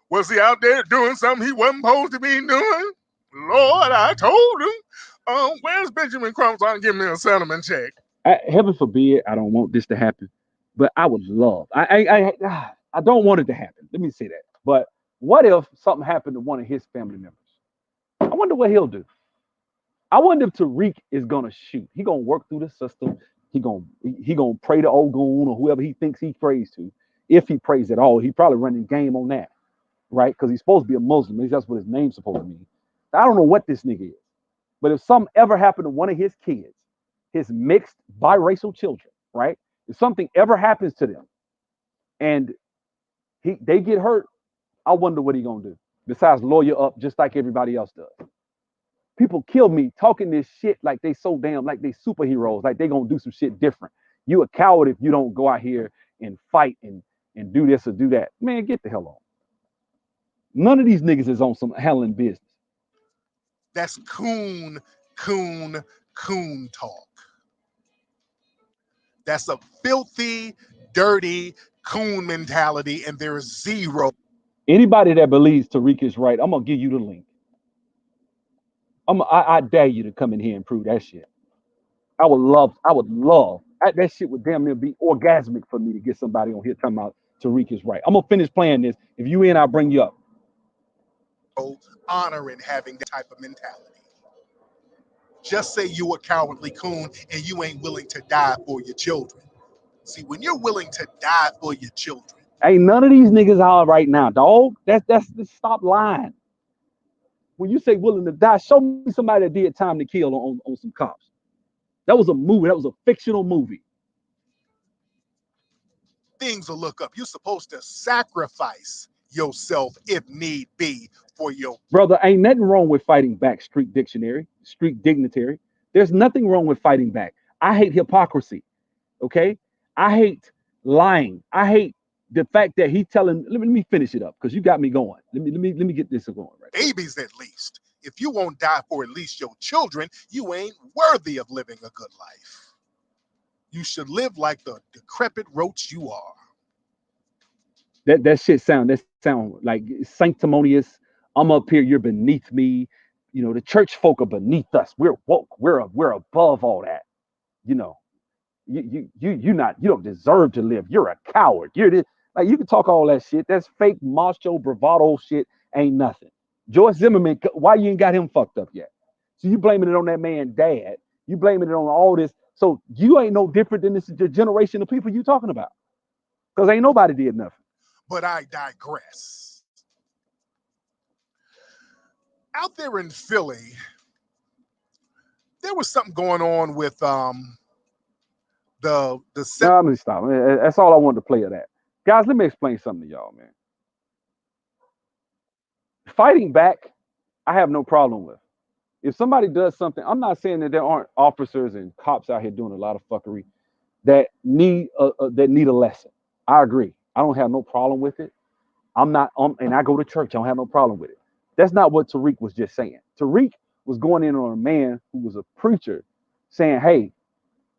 Was he out there doing something he wasn't supposed to be doing? Lord, I told him. Where's Benjamin Crump on give me a settlement check? Heaven forbid, I don't want this to happen, but I would love. I don't want it to happen. Let me say that. But what if something happened to one of his family members? I wonder what he'll do. I wonder if Tariq is gonna shoot. He gonna work through the system. He gonna pray to Ogun or whoever he thinks he prays to. If he prays at all, he probably running game on that. right? Because he's supposed to be a Muslim. At least that's what his name's supposed to mean. I don't know what this nigga is. But if something ever happened to one of his kids, his mixed biracial children, right? If something ever happens to them and they get hurt, I wonder what he gonna do. Besides lawyer up just like everybody else does. People kill me talking this shit like they so damn like they superheroes, like they gonna do some shit different. You a coward if you don't go out here and fight and do this or do that. Man, get the hell on. None of these niggas is on some handling business. That's coon talk. That's a filthy, dirty coon mentality, and there is zero. Anybody that believes Tariq is right, I'm gonna give you the link. I dare you to come in here and prove that shit. That shit would damn near be orgasmic for me to get somebody on here talking about Tariq is right. I'm gonna finish playing this. If you in, I'll bring you up. Honor in having that type of mentality. Just say you a cowardly coon and you ain't willing to die for your children. See, when you're willing to die for your children, Ain't none of these niggas out right now, dog. That's stop lying. When you say willing to die, show me somebody that did time to kill on some cops. That was a movie. That was a fictional movie. things will look up. You're supposed to sacrifice yourself if need be for your. Brother, ain't nothing wrong with fighting back, street dictionary, street dignitary. There's nothing wrong with fighting back. I hate hypocrisy. Okay? I hate lying. I hate the fact that he's telling. Let me finish it up because you got me going. Let me get this going right quick. Babies at least. If you won't die for at least your children, you ain't worthy of living a good life. You should live like the decrepit roach you are. That sound like sanctimonious. I'm up here, you're beneath me. The church folk are beneath us. We're woke. We're above all that. You know, you don't deserve to live. You're a coward. You're this, like you can talk all that shit. That's fake macho bravado shit. Ain't nothing. George Zimmerman, why you ain't got him fucked up yet? So you blaming it on that man dad. You blaming it on all this. So you ain't no different than this generation of people you talking about. Because ain't nobody did nothing. But I digress. Out there in Philly, there was something going on with the No, I'm gonna stop. That's all I wanted to play of that. Guys, let me explain something to y'all, man. Fighting back, I have no problem with. If somebody does something, I'm not saying that there aren't officers and cops out here doing a lot of fuckery that need a lesson. I agree. I don't have no problem with it. I'm not and I go to church. I don't have no problem with it. That's not what Tariq was just saying. Tariq was going in on a man who was a preacher saying, "Hey,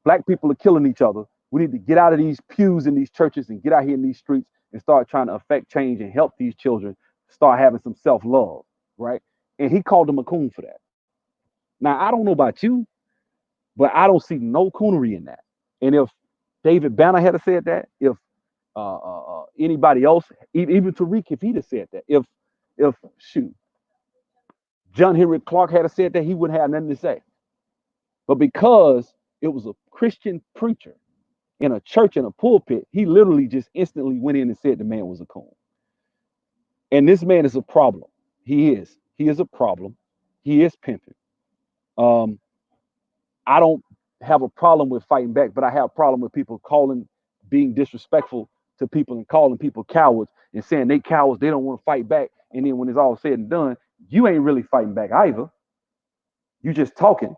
black people are killing each other. We need to get out of these pews in these churches and get out here in these streets and start trying to affect change and help these children start having some self-love," right? And he called him a coon for that. Now, I don't know about you, but I don't see no coonery in that. And if David Banner had said that, if anybody else, even Tariq, if he'd have said that, if shoot, John Henry Clark had said that, he wouldn't have nothing to say. But because it was a Christian preacher in a church in a pulpit, he literally just instantly went in and said the man was a coon. And this man is a problem. He is. He is a problem. He is pimping. Um, I don't have a problem with fighting back, but I have a problem with people being disrespectful to people and calling people cowards and saying they cowards, they don't want to fight back. And then when it's all said and done, you ain't really fighting back either. You just talking.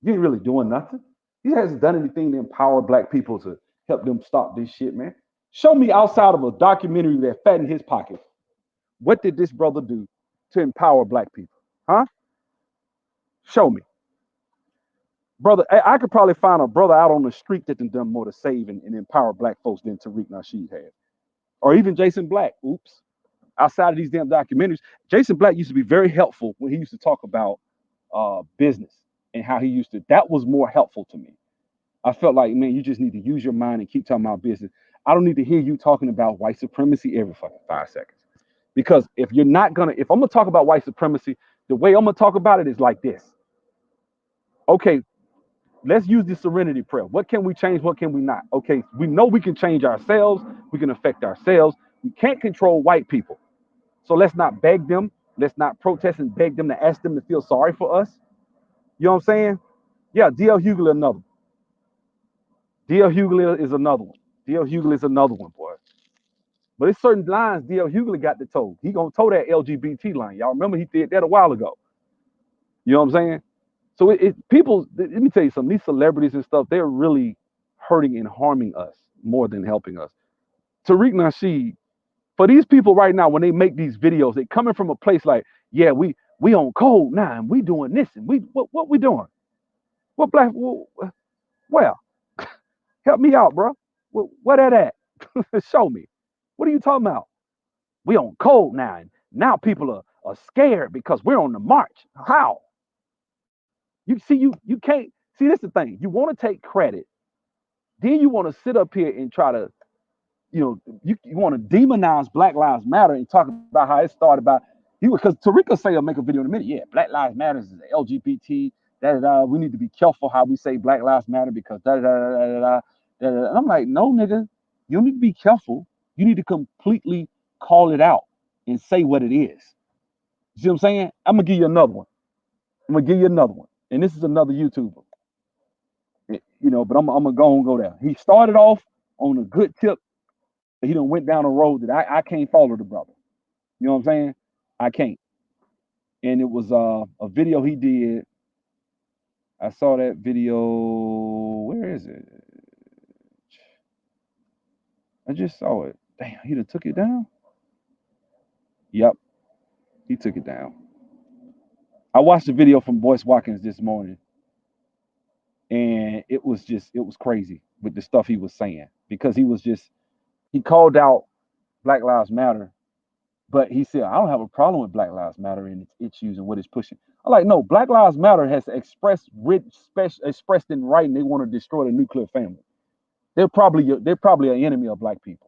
You ain't really doing nothing. He hasn't done anything to empower black people to help them stop this shit, man. Show me outside of a documentary that fattened his pockets. What did this brother do to empower black people? Huh? Show me. Brother, I could probably find a brother out on the street that done more to save and empower black folks than Tariq Nasheed had. Or even Jason Black. Oops. Outside of these damn documentaries, Jason Black used to be very helpful when he used to talk about business and how he used to. That was more helpful to me. I felt like, man, you just need to use your mind and keep talking about business. I don't need to hear you talking about white supremacy every fucking 5 seconds. Because if I'm gonna talk about white supremacy, the way I'm gonna talk about it is like this. Okay, let's use the serenity prayer. What can we change? What can we not? Okay, we know we can change ourselves. We can affect ourselves. We can't control white people. So let's not beg them. Let's not protest and beg them to ask them to feel sorry for us. You know what I'm saying? Yeah, DL Hughley another. DL Hughley is another one. DL Hughley is another one, boy. But it's certain lines DL Hughley got to toe. He gonna toe that LGBT line. Y'all remember he did that a while ago. You know what I'm saying? So people. Let me tell you something. These celebrities and stuff, they're really hurting and harming us more than helping us. Tariq Nasheed, for these people right now, when they make these videos, they coming from a place like, yeah, we on code now and we doing this and we what we doing? What black? Well, help me out, bro. Where that at? Show me. What are you talking about? We on code now, and now people are scared because we're on the march. How? You can't see this is the thing. You want to take credit, then you want to sit up here and try to, you want to demonize Black Lives Matter and talk about how it started about you because Tariq say will make a video in a minute. Yeah, Black Lives Matter is LGBT. We need to be careful how we say Black Lives Matter because da da da da da da. And I'm like, no, nigga, you don't need to be careful. You need to completely call it out and say what it is. You see what I'm saying? I'm gonna give you another one. I'm gonna give you another one. And this is another YouTuber. But I'm gonna go there. He started off on a good tip. He done went down a road that I can't follow the brother. You know what I'm saying? I can't. And it was a video he did. I saw that video. Where is it? I just saw it. Damn, he done took it down? Yep, he took it down. I watched the video from Boyce Watkins this morning, and it was crazy with the stuff he was saying because he called out Black Lives Matter, but he said I don't have a problem with Black Lives Matter and its issues and what it's pushing. I'm like, no, Black Lives Matter has expressed in writing they want to destroy the nuclear family. They're probably an enemy of black people.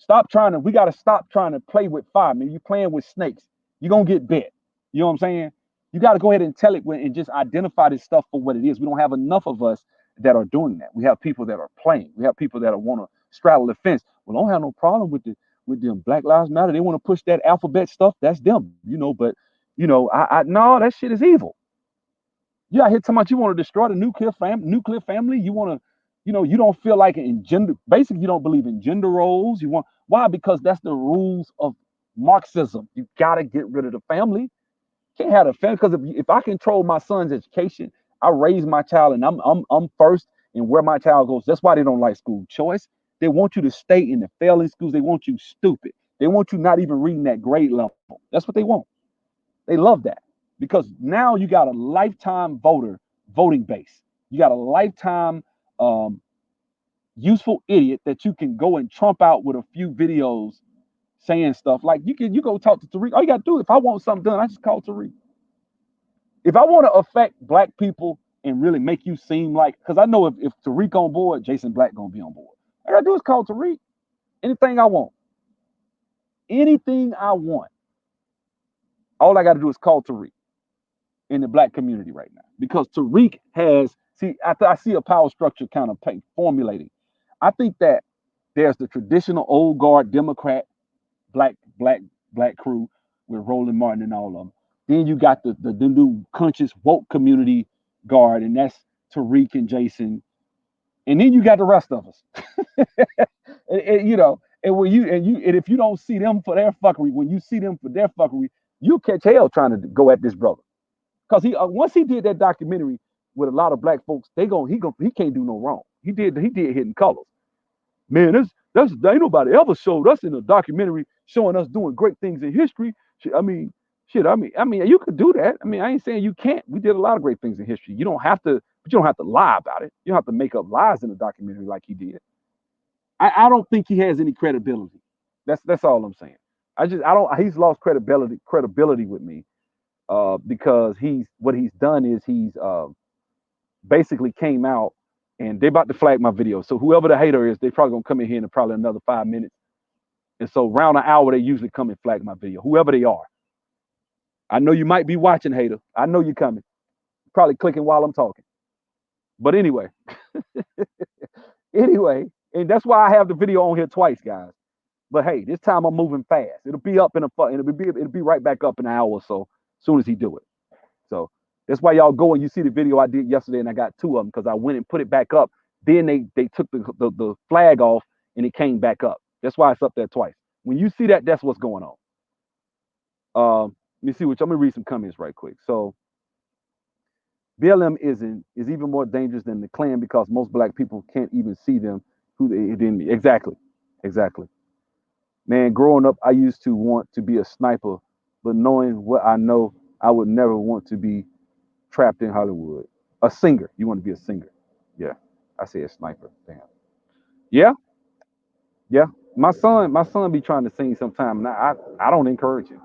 We got to stop trying to play with fire, man. You playing with snakes, you're gonna get bit. You know what I'm saying? You got to go ahead and tell it and just identify this stuff for what it is. We don't have enough of us that are doing that. We have people that are playing. We have people that want to straddle the fence. Well, I don't have no problem with them. Black Lives Matter. They want to push that alphabet stuff. That's them, but I no, that shit is evil. You out here talking about you want to destroy the nuclear family. You want to, you don't feel like in gender. Basically, you don't believe in gender roles. Why? Because that's the rules of Marxism. You gotta get rid of the family. Can't have a family because if I control my son's education, I raise my child and I'm first in where my child goes. That's why they don't like school choice. They want you to stay in the failing schools. They want you stupid. They want you not even reading that grade level. That's what they want. They love that because now you got a lifetime voting base. You got a lifetime useful idiot that you can go and trump out with a few videos saying stuff like you go talk to Tariq. All you got to do if I want something done, I just call Tariq. If I want to affect black people and really make you seem like, because I know if Tariq on board, Jason Black gonna be on board. All I gotta do is call Tariq. Anything I want. Anything I want. All I gotta do is call Tariq in the black community right now. Because Tariq I see a power structure kind of formulating. I think that there's the traditional old guard Democrat black black black crew with Roland Martin and all of them. Then you got the new conscious woke community guard, and that's Tariq and Jason. And then you got the rest of us. And if you don't see them for their fuckery, when you see them for their fuckery, you catch hell trying to go at this brother. Because once he did that documentary with a lot of black folks, he can't do no wrong. He did Hidden Colors. Man, that's ain't nobody ever showed us in a documentary showing us doing great things in history. I mean, you could do that. I mean, I ain't saying you can't. We did a lot of great things in history. You don't have to, but you don't have to lie about it. You don't have to make up lies in a documentary like he did. I don't think he has any credibility. That's all I'm saying. I don't. He's lost credibility with me because what he's done is he's basically came out and they about to flag my video. So whoever the hater is, they probably gonna come in here in probably another 5 minutes. And so around an hour, they usually come and flag my video, whoever they are. I know you might be watching, hater. I know you're coming. Probably clicking while I'm talking. But anyway, and that's why I have the video on here twice, guys. But hey, this time I'm moving fast. It'll be up in a it'll be right back up in an hour or so as soon as he do it. So that's why y'all go and you see the video I did yesterday, and I got two of them because I went and put it back up. Then they took the flag off and it came back up. That's why it's up there twice. When you see that, that's what's going on. Let me see which I'm gonna read some comments right quick. So BLM is even more dangerous than the Klan because most black people can't even see them who they didn't exactly. Exactly. Man, growing up I used to want to be a sniper, but knowing what I know, I would never want to be trapped in Hollywood. A singer. You want to be a singer. Yeah. I say a sniper. Damn. Yeah, yeah. My son be trying to sing sometime, and I don't encourage him.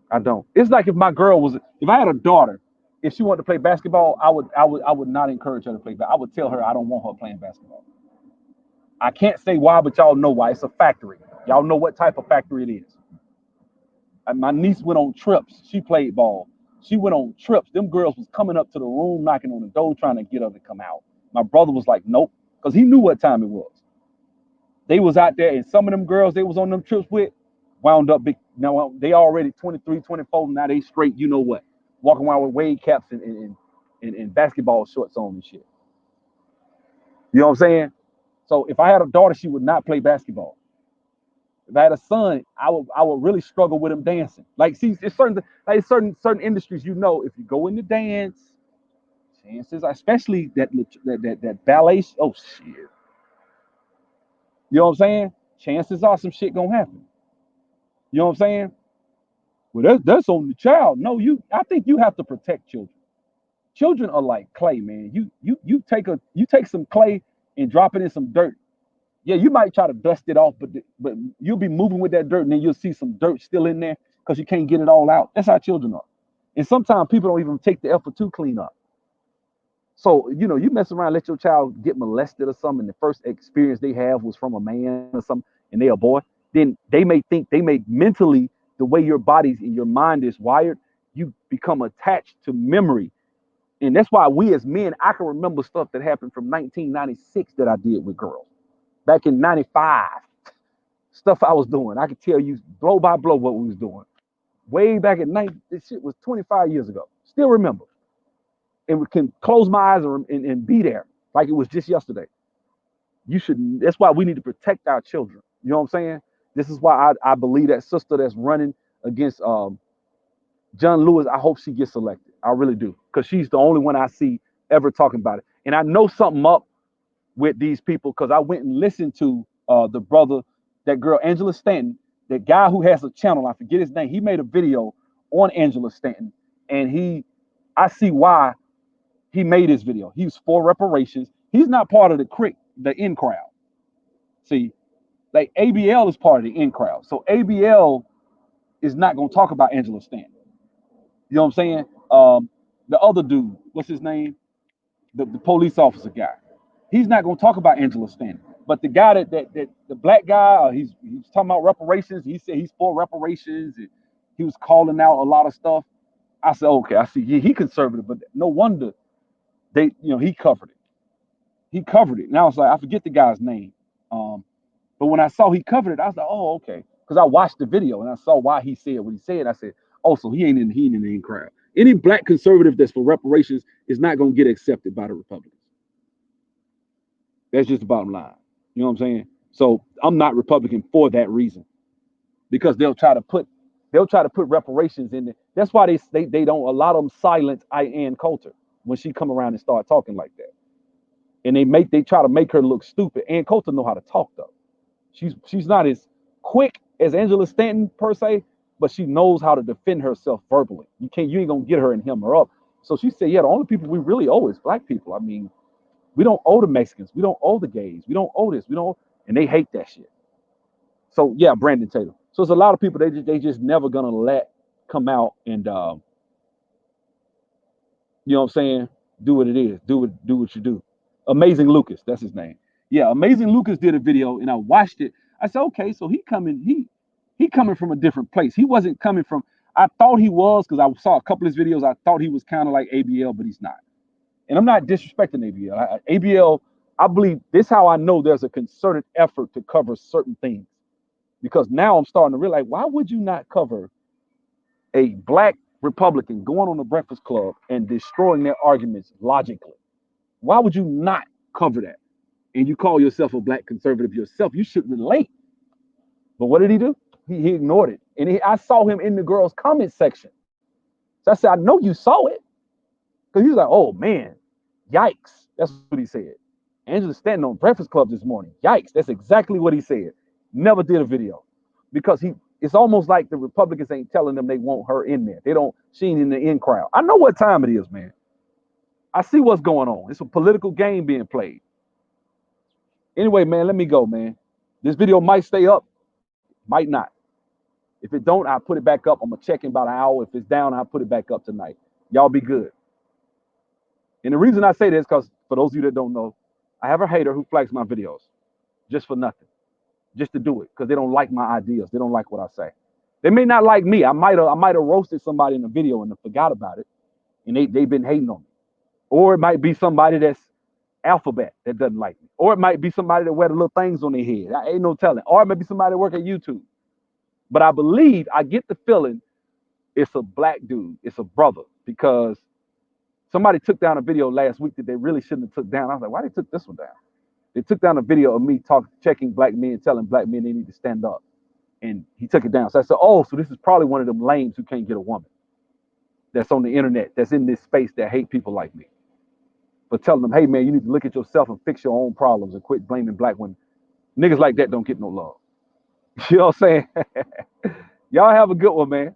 I don't. It's like if I had a daughter, if she wanted to play basketball, I would not encourage her to play. I would tell her I don't want her playing basketball. I can't say why, but y'all know why. It's a factory. Y'all know what type of factory it is. And my niece went on trips. She played ball. She went on trips. Them girls was coming up to the room, knocking on the door, trying to get her to come out. My brother was like, nope, because he knew what time it was. They was out there, and some of them girls they was on them trips with wound up big. Now they already 23, 24. Now they straight. You know what? Walking around with wave caps and basketball shorts on and shit. You know what I'm saying? So if I had a daughter, she would not play basketball. If I had a son, I would really struggle with him dancing. Like, see, it's certain industries. You know, if you go into dance, chances, especially that ballet. Oh shit, you know what I'm saying? Chances are some shit gonna happen. You know what I'm saying? Well, that's on the child. No, I think you have to protect children. Children are like clay, man. You take some clay and drop it in some dirt. Yeah, you might try to dust it off, but you'll be moving with that dirt, and then you'll see some dirt still in there because you can't get it all out. That's how children are. And sometimes people don't even take the effort to clean up. So, you mess around, let your child get molested or something, and the first experience they have was from a man or something, and they a boy, then they may mentally, the way your body and your mind is wired, you become attached to memory. And that's why we as men, I can remember stuff that happened from 1996 that I did with girls. Back in 95, stuff I was doing. I could tell you blow by blow what we was doing. Way back at night, this shit was 25 years ago. Still remember. And we can close my eyes and be there like it was just yesterday. That's why we need to protect our children. You know what I'm saying? This is why I believe that sister that's running against John Lewis, I hope she gets elected. I really do. Because she's the only one I see ever talking about it. And I know something up with these people because I went and listened to the brother, that girl, Angela Stanton, that guy who has a channel, I forget his name. He made a video on Angela Stanton. And I see why he made his video. He was for reparations. He's not part of the in crowd. See, like ABL is part of the in crowd. So ABL is not going to talk about Angela Stanton. You know what I'm saying? The other dude, what's his name? The police officer guy. He's not going to talk about Angela Stanton. But the guy that the black guy, he's talking about reparations. He said he's for reparations. And he was calling out a lot of stuff. I said, okay, I see. He conservative, but no wonder he covered it. He covered it. And I was like, I forget the guy's name. Um, but when I saw he covered it, I was like, oh, okay. Because I watched the video and I saw why he said what he said. I said, oh, so he ain't in the in crowd. Any black conservative that's for reparations is not going to get accepted by the Republicans. That's just the bottom line. You know what I'm saying? So I'm not Republican for that reason because they'll try to put reparations in there. That's why they don't, a lot of them silence Ann Coulter when she come around and start talking like that. And they try to make her look stupid. Ann Coulter know how to talk though. She's not as quick as Angela Stanton per se, but she knows how to defend herself verbally. You ain't gonna get her and hem her up. So she said, yeah, the only people we really owe is black people. I mean, we don't owe the Mexicans, we don't owe the gays, we don't owe this, we don't, and they hate that shit. So yeah, Brandon Taylor. So it's a lot of people they just never gonna let come out and you know what I'm saying, do what it is, do what you do. Amazing Lucas, that's his name. Yeah, Amazing Lucas did a video and I watched it. I said, okay, so he coming from a different place. He wasn't coming from. I thought he was because I saw a couple of his videos. I thought he was kind of like ABL, but he's not. And I'm not disrespecting ABL. ABL, I believe this. How I know there's a concerted effort to cover certain things. because now I'm starting to realize, why would you not cover a black Republican going on the Breakfast Club and destroying their arguments logically? Why would you not cover that? And you call yourself a black conservative yourself, you should relate. But what did he do? He ignored it. And I saw him in the girls' comment section. So I said, I know you saw it. Because he was like, oh man, yikes. That's what he said. Angela's standing on Breakfast Club this morning. Yikes. That's exactly what he said. Never did a video. Because it's almost like the Republicans ain't telling them they want her in there. They don't, she ain't in the in crowd. I know what time it is, man. I see what's going on. It's a political game being played. Anyway, man, let me go, man. This video might stay up, might not. If it don't, I'll put it back up. I'm gonna check in about an hour. If it's down, I'll put it back up tonight. Y'all be good. And the reason I say this, because for those of you that don't know, I have a hater who flags my videos just for nothing, just to do it, because they don't like my ideas. They don't like what I say. They may not like me. I might have roasted somebody in a video and forgot about it, and they've been hating on me. Or it might be somebody that's alphabet that doesn't like me. Or it might be somebody that wear the little things on their head. I ain't no telling. Or it might be somebody that work at YouTube. But I believe, I get the feeling it's a black dude. It's a brother, because somebody took down a video last week that they really shouldn't have took down. I was like, why they took this one down? They took down a video of me checking black men, telling black men they need to stand up. And he took it down. So I said, oh, so this is probably one of them lames who can't get a woman that's on the internet, that's in this space, that hate people like me. But telling them, hey, man, you need to look at yourself and fix your own problems and quit blaming black women. Niggas like that don't get no love. You know what I'm saying? Y'all have a good one, man.